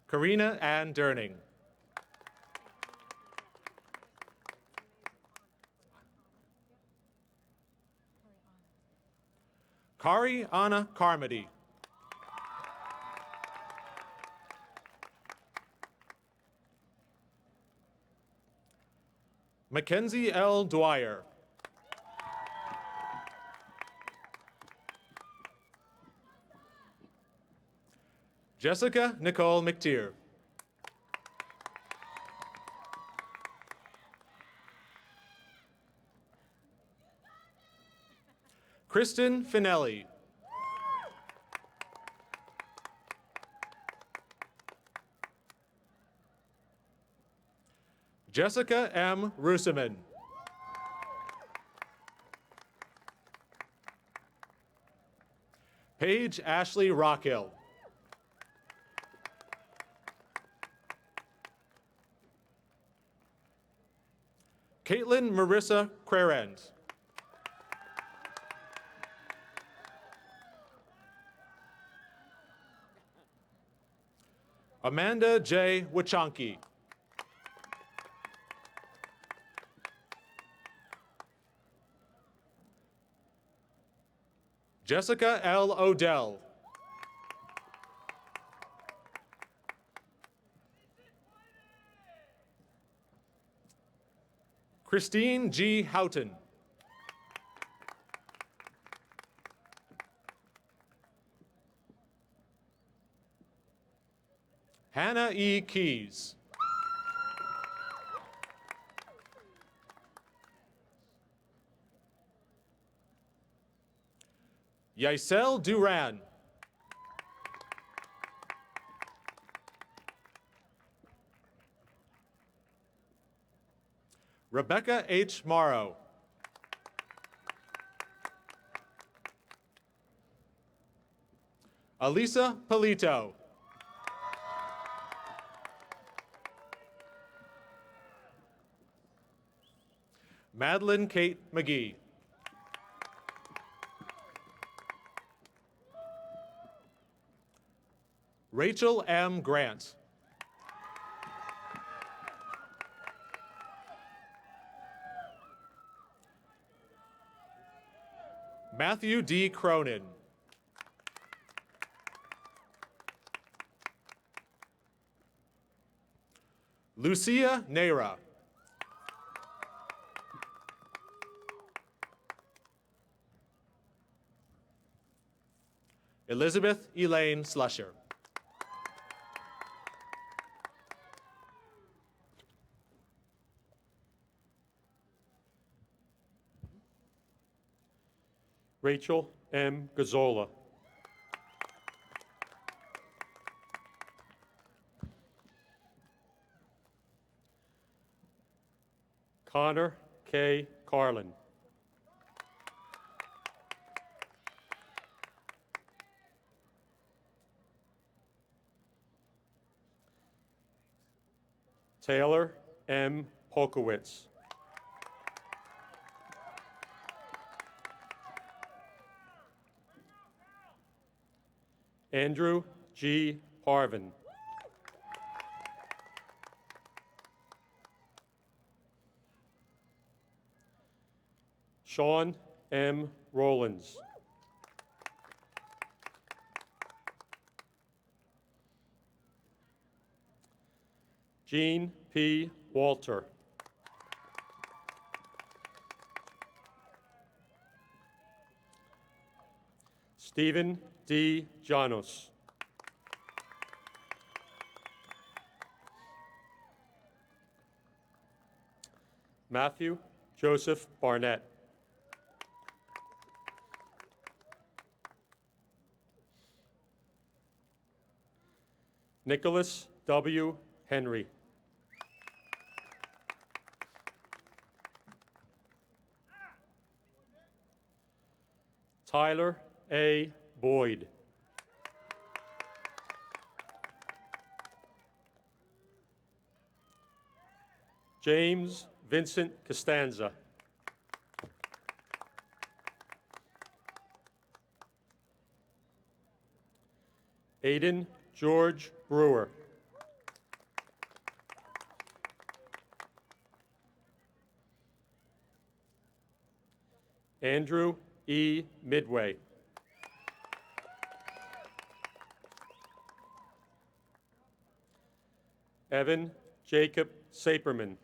Karina Ann Durning. Kari Anna Carmody. Mackenzie L. Dwyer. Jessica Nicole McTeer. Kristen Finelli. Jessica M. Ruseman. Paige Ashley Rockhill. Caitlin Marissa Querend. Amanda J. Wachanki. Jessica L. Odell. Christine G. Houghton. Hannah E. Keys. Yaisel Duran. Rebecca H. Morrow. Alisa Polito. Madeline Kate McGee. Rachel M. Grant. Matthew D. Cronin. Lucia Neira. Elizabeth Elaine Slusher. Rachel M. Gazzola. Connor K. Carlin. Taylor M. Polkowitz. Andrew G. Harvin. Sean M. Rollins. Jean P. Walter. Stephen D. Janos. Matthew Joseph Barnett. Nicholas W. Henry. Tyler A. Boyd. James Vincent Costanza. Aiden George Brewer. Andrew E. Midway. Evan Jacob Saperman.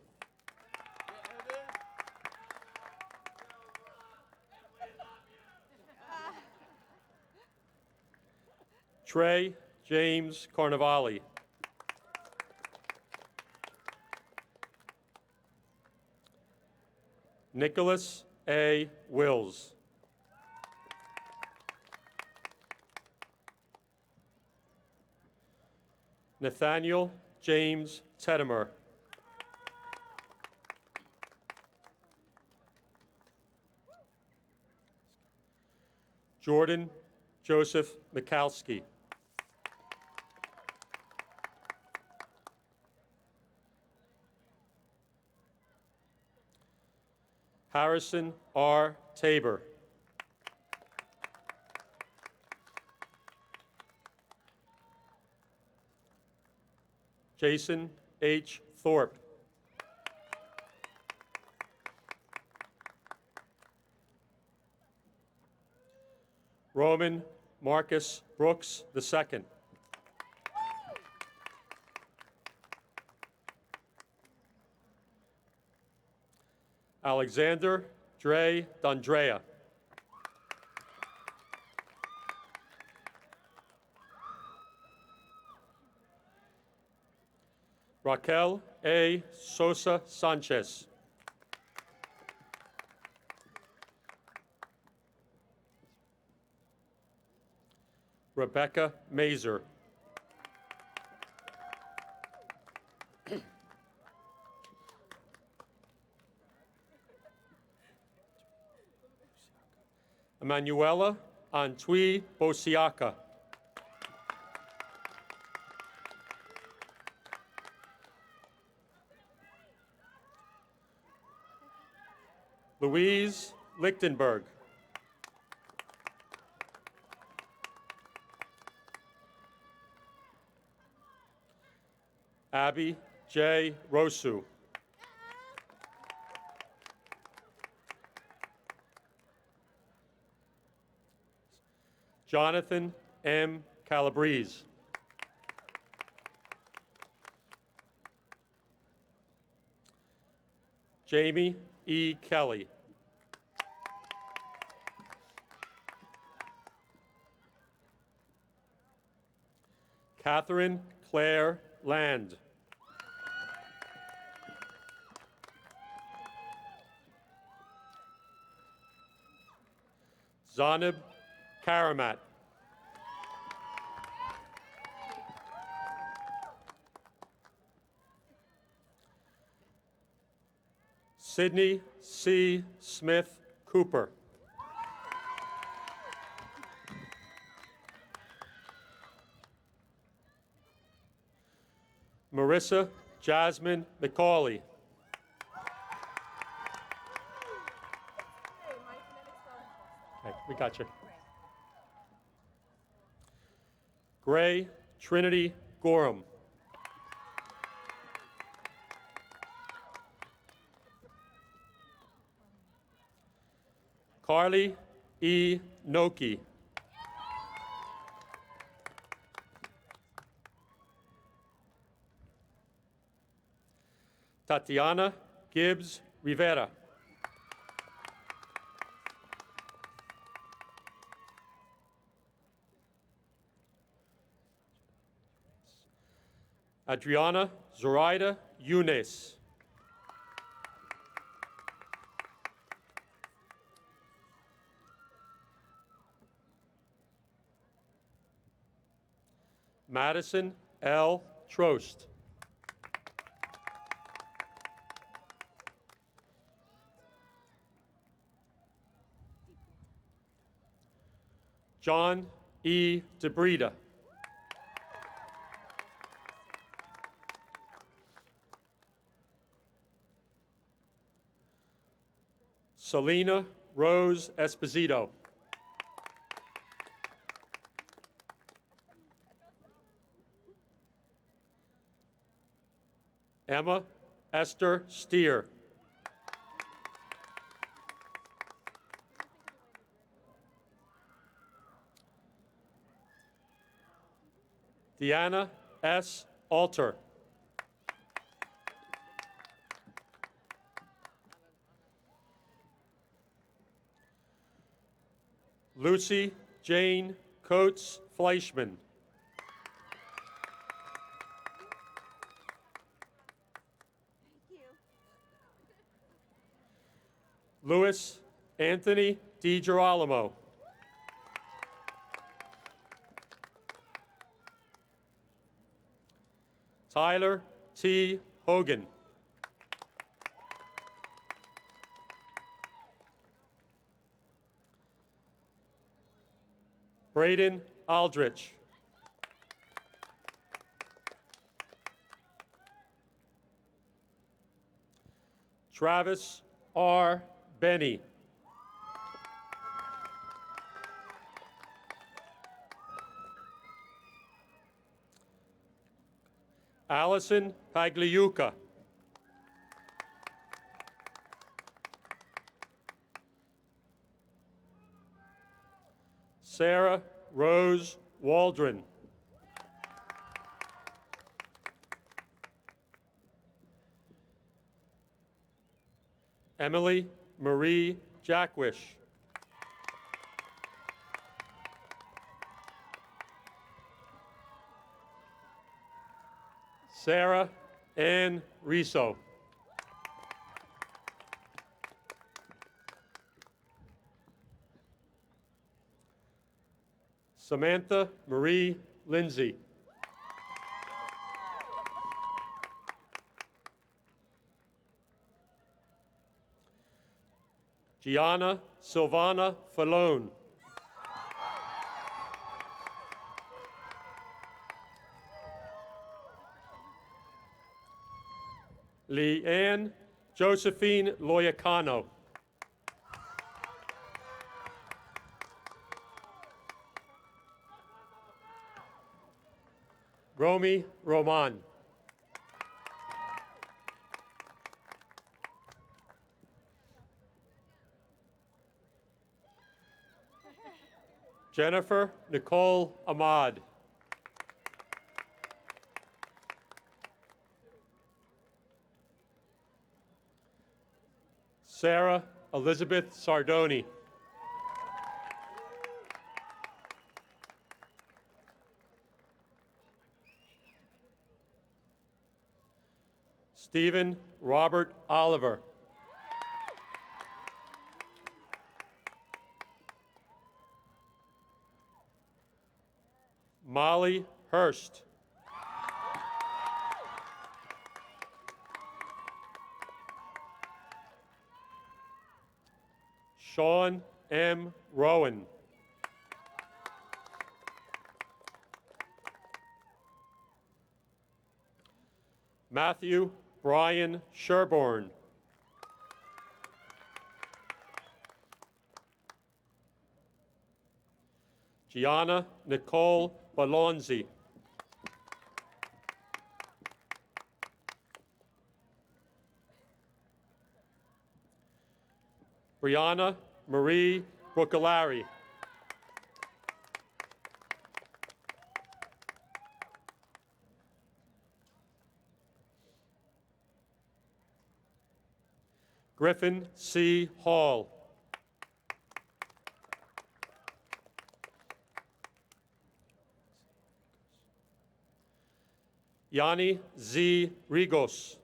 Trey James Carnavale. Nicholas A. Wills. Nathaniel James Tedimer. Jordan Joseph Mikalski. Harrison R. Tabor. Jason H. Thorpe. Roman Marcus Brooks II. Alexander Dre Dondrea. Raquel A. Sosa Sanchez. Rebecca Mazer. Emanuela Antwi Bosiaka. Louise Lichtenberg. Abby J. Rosu. Jonathan M. Calabrese. Jamie E. Kelly. Catherine Claire Land. Zanib Karamat. Sydney C. Smith Cooper. Marissa Jasmine McCauley. Okay, we got you. Gray Trinity Gorham. Carly E. Noki. Tatiana Gibbs Rivera. Adriana Zoraida Younes. Madison L. Trost. John E. DeBrida. Selena Rose Esposito. Emma Esther Steer. Deanna S. Alter. Lucy Jane Coates Fleischman. Louis Anthony DiGirolamo. Tyler T. Hogan. Braden Aldrich. Travis R. Benny. Allison Pagliuca. Sarah Rose Waldron. Emily Marie Jackwish. Sarah Ann Riso. Samantha Marie Lindsay. Gianna Silvana Falone. Leanne Josephine Loyacano. Romy Roman. Jennifer Nicole Ahmad. Sarah Elizabeth Sardoni. Stephen Robert Oliver. Molly Hurst. Sean M. Rowan. Matthew Brian Sherborne. Gianna Nicole Balonzi. Brianna Marie Brookalari. Griffin C. Hall. Yanni Z. Rigos.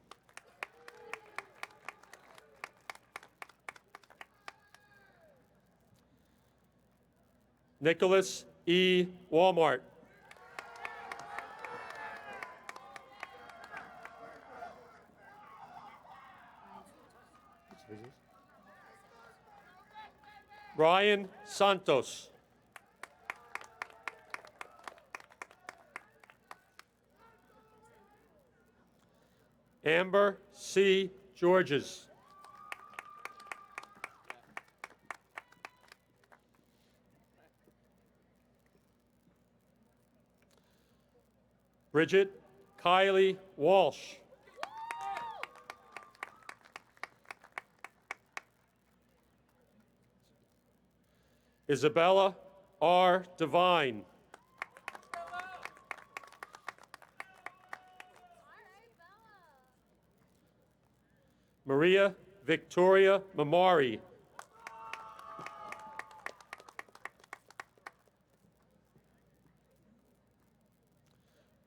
Nicholas E. Walmart. Ryan Santos. Amber C. Georges. Bridget Kylie Walsh. Isabella R. Devine. Maria Victoria Mamari.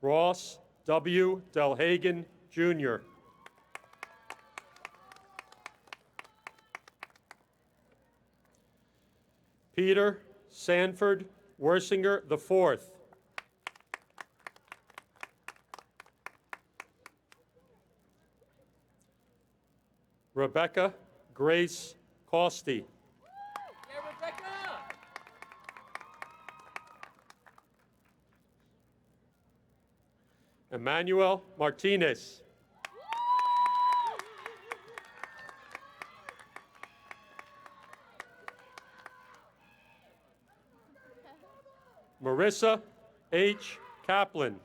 Ross W. Delhagen, Jr. Peter Sanford Wersinger IV. Rebecca Grace Costi. Emmanuel Martinez. Marissa H. Kaplan.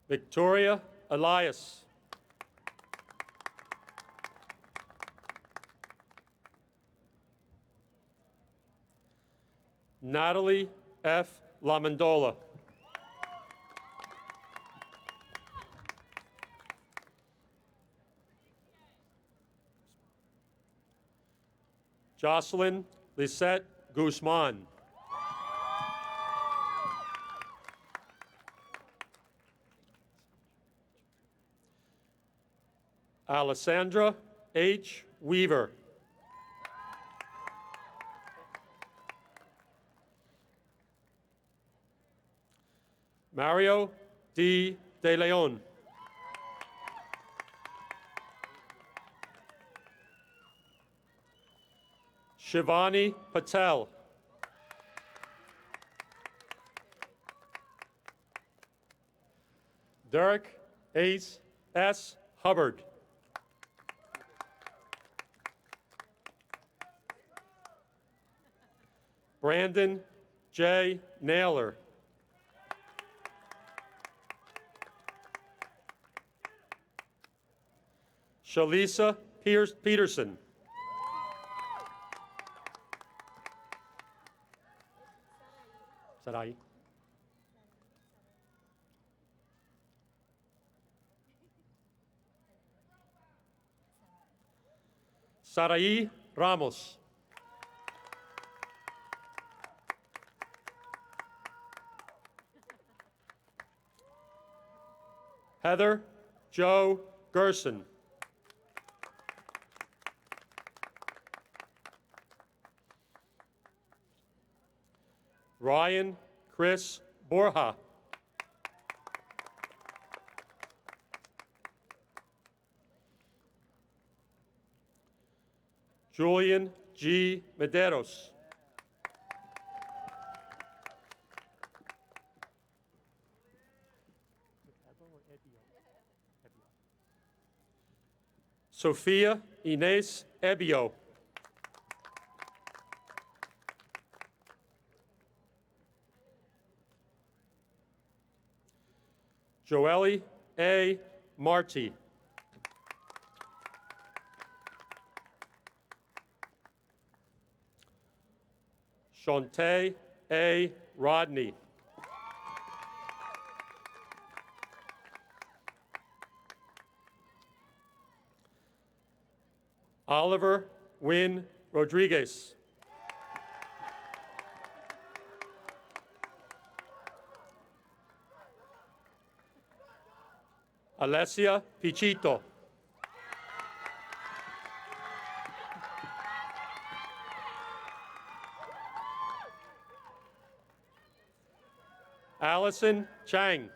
Victoria Elias. Natalie F. Lamandola. Jocelyn Lisette Guzman. Alessandra H. Weaver. Mario D. De Leon. Shivani Patel. Derek Ace S. Hubbard. Brandon J. Naylor. Shalisa Peterson. Sarai. Sarai Ramos. Heather Joe Gerson. Ryan Chris Borja. Julian G. Medeiros. Sofia Inés Ebio. Joelle A. Marty. Shantae A. Rodney. Oliver Wynn Rodriguez. Alessia Pichito. Allison Chang.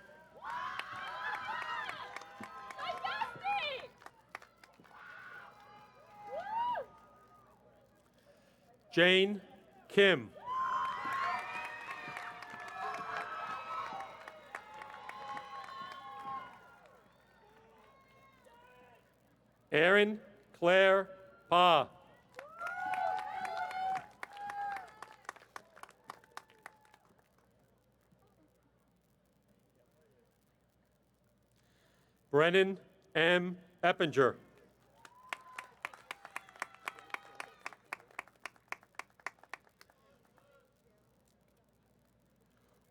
Jane Kim. Erin Claire Pa. Brennan M. Eppinger.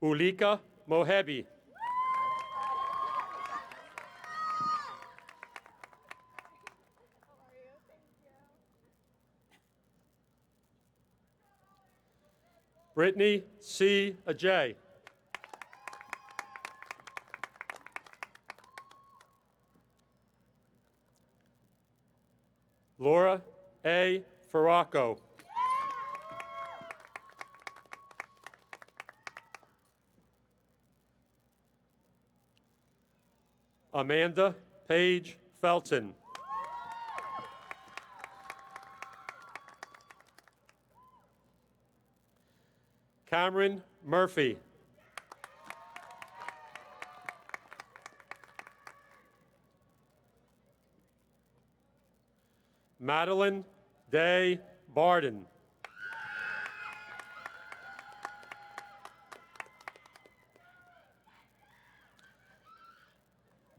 Ulika Mohebi. Brittany C. Ajay. Laura A. Farraco. Amanda Page Felton. Cameron Murphy. Madeline Day Barden.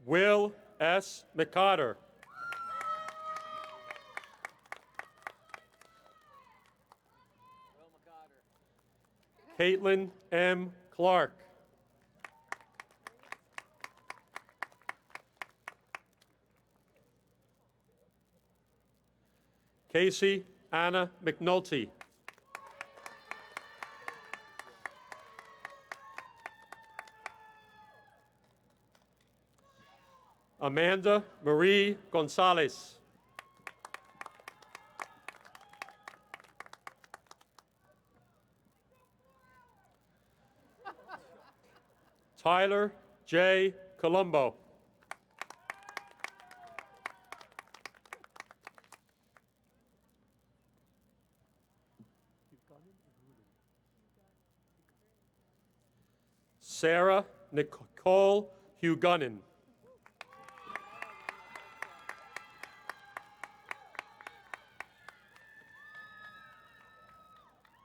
Will S. McCotter. Caitlin M. Clark. Casey Anna McNulty. Amanda Marie Gonzalez. Tyler J. Colombo. Sarah Nicole Hugunnan.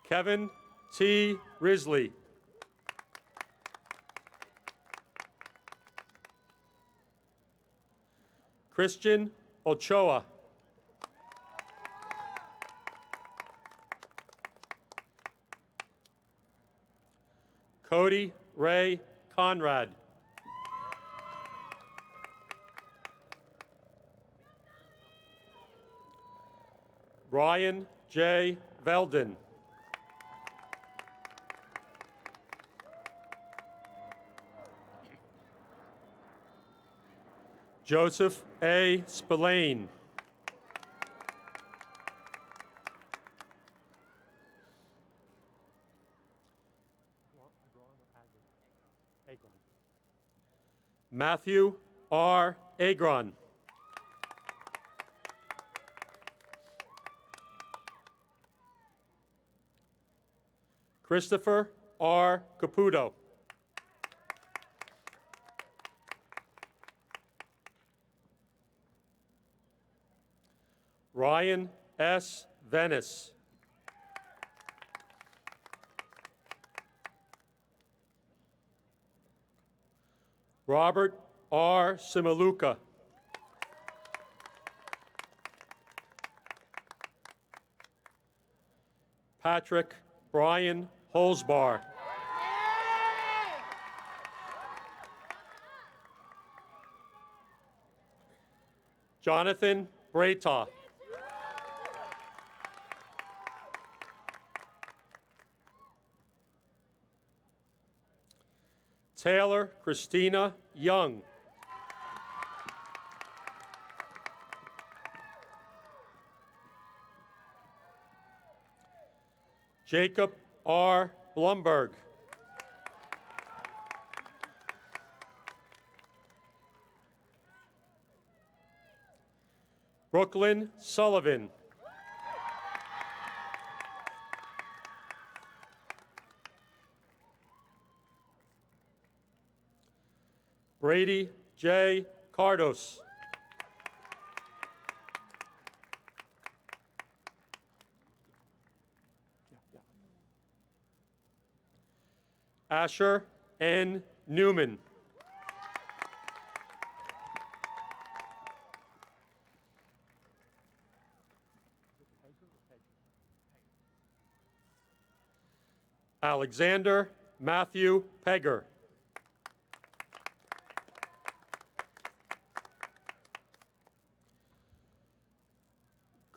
Kevin T. Risley. Christian Ochoa. Cody Ray Conrad. Ryan J. Veldon. Joseph A. Spillane. Matthew R. Agron. Christopher R. Caputo. Ryan S. Venice. Robert R. Simaluka. Patrick Brian Holzbar. Jonathan Braytaw. Taylor Christina Young. Jacob R. Blumberg. Brooklyn Sullivan. Brady J. Cardos. Asher N. Newman. Alexander Matthew Pegger.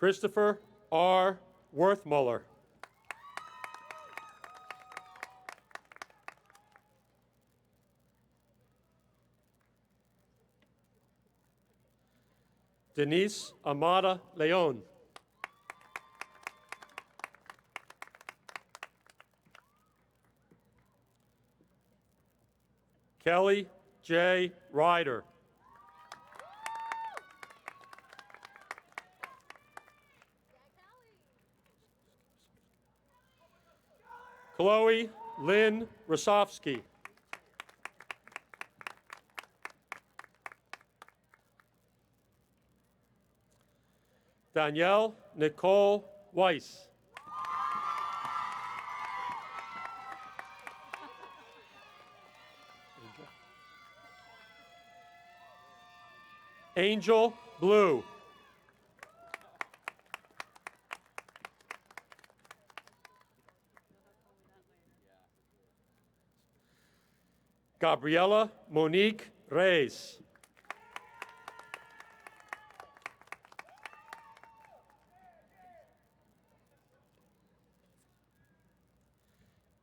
Christopher R. Worthmuller. Denise Amada Leon. Kelly J. Ryder. Chloe Lynn Rosofsky. Danielle Nicole Weiss. Angel Blue. Gabriela Monique Reyes.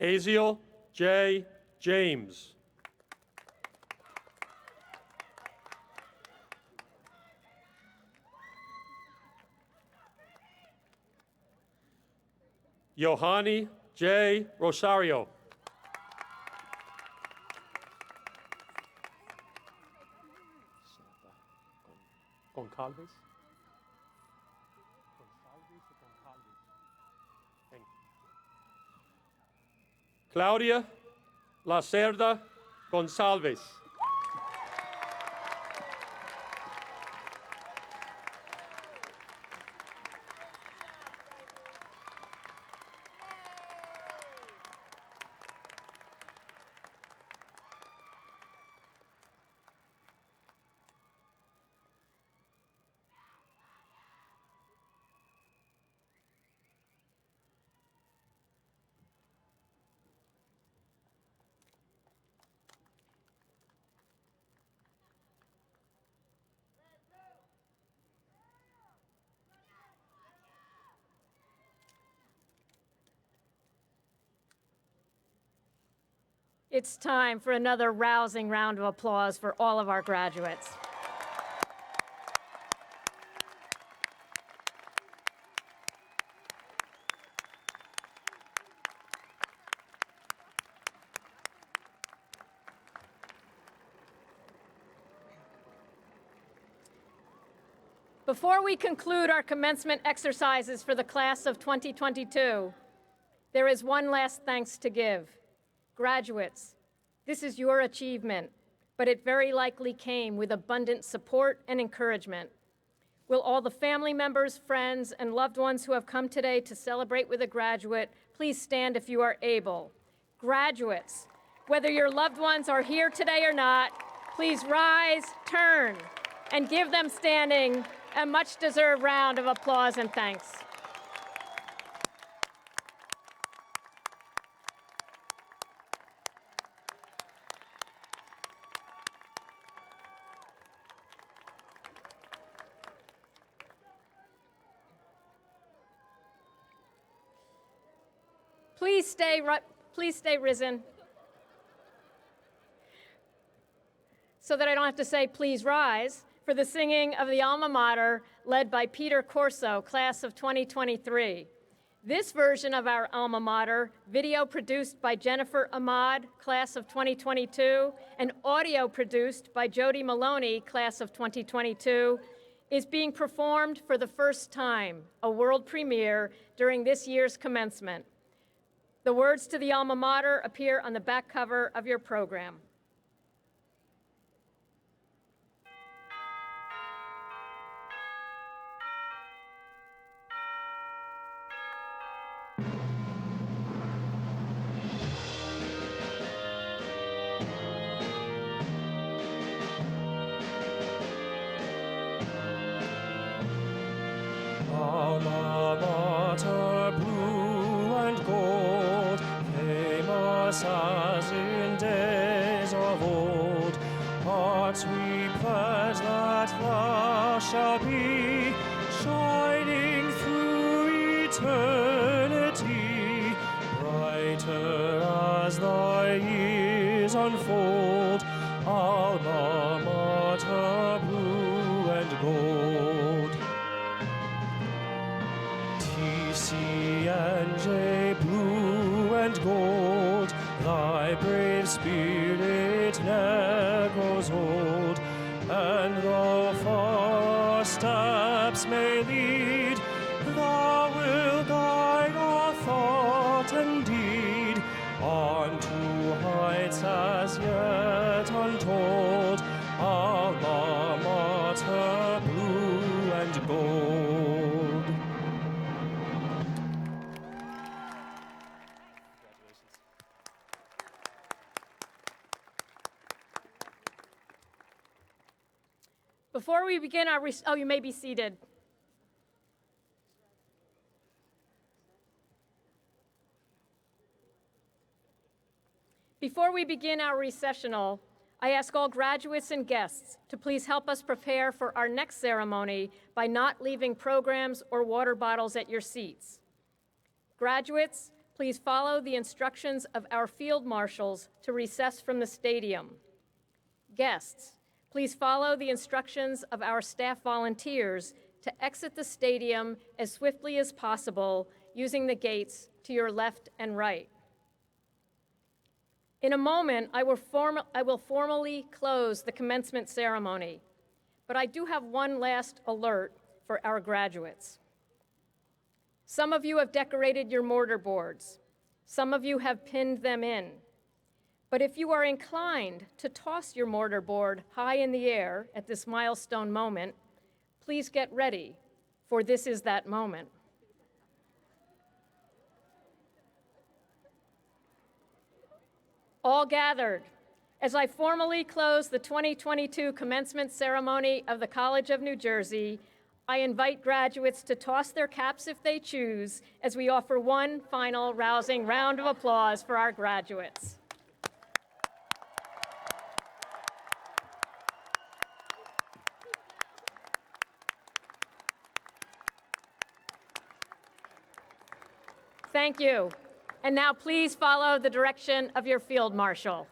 Aziel J. James. Yohani J. Rosario. Goncalves? Claudia Lacerda Gonçalves. It's time for another rousing round of applause for all of our graduates. Before we conclude our commencement exercises for the class of 2022, there is one last thanks to give. Graduates, this is your achievement, but it very likely came with abundant support and encouragement. Will all the family members, friends, and loved ones who have come today to celebrate with a graduate please stand if you are able? Graduates, whether your loved ones are here today or not, please rise, turn, and give them standing a much-deserved round of applause and thanks. Please stay risen so that I don't have to say please rise for the singing of the Alma Mater led by Peter Corso, class of 2023. This version of our Alma Mater, video produced by Jennifer Ahmad, class of 2022, and audio produced by Jody Maloney, class of 2022, is being performed for the first time, a world premiere, during this year's commencement. The words to the Alma Mater appear on the back cover of your program. Alma Mater, blue and gold, famous as in days of old. Hearts we pledge that thou shalt be, shining through eternity, brighter as thy years unfold. Alma Mater, blue and gold. TCNJ, blue and gold, thy brave spirit ne'er grows old. And though far steps may lead, thou wilt guide our thought and deed. secrets as yet untold, Alma Mater, blue and gold. Before we begin our, you may be seated. Before we begin our recessional, I ask all graduates and guests to please help us prepare for our next ceremony by not leaving programs or water bottles at your seats. Graduates, please follow the instructions of our field marshals to recess from the stadium. Guests, please follow the instructions of our staff volunteers to exit the stadium as swiftly as possible using the gates to your left and right. In a moment, I will formally close the commencement ceremony, but I do have one last alert for our graduates. Some of you have decorated your mortar boards. Some of you have pinned them in. But if you are inclined to toss your mortar board high in the air at this milestone moment, please get ready, for this is that moment. All gathered, as I formally close the 2022 commencement ceremony of the College of New Jersey, I invite graduates to toss their caps if they choose, as we offer one final rousing round of applause for our graduates. Thank you. And now please follow the direction of your field marshal.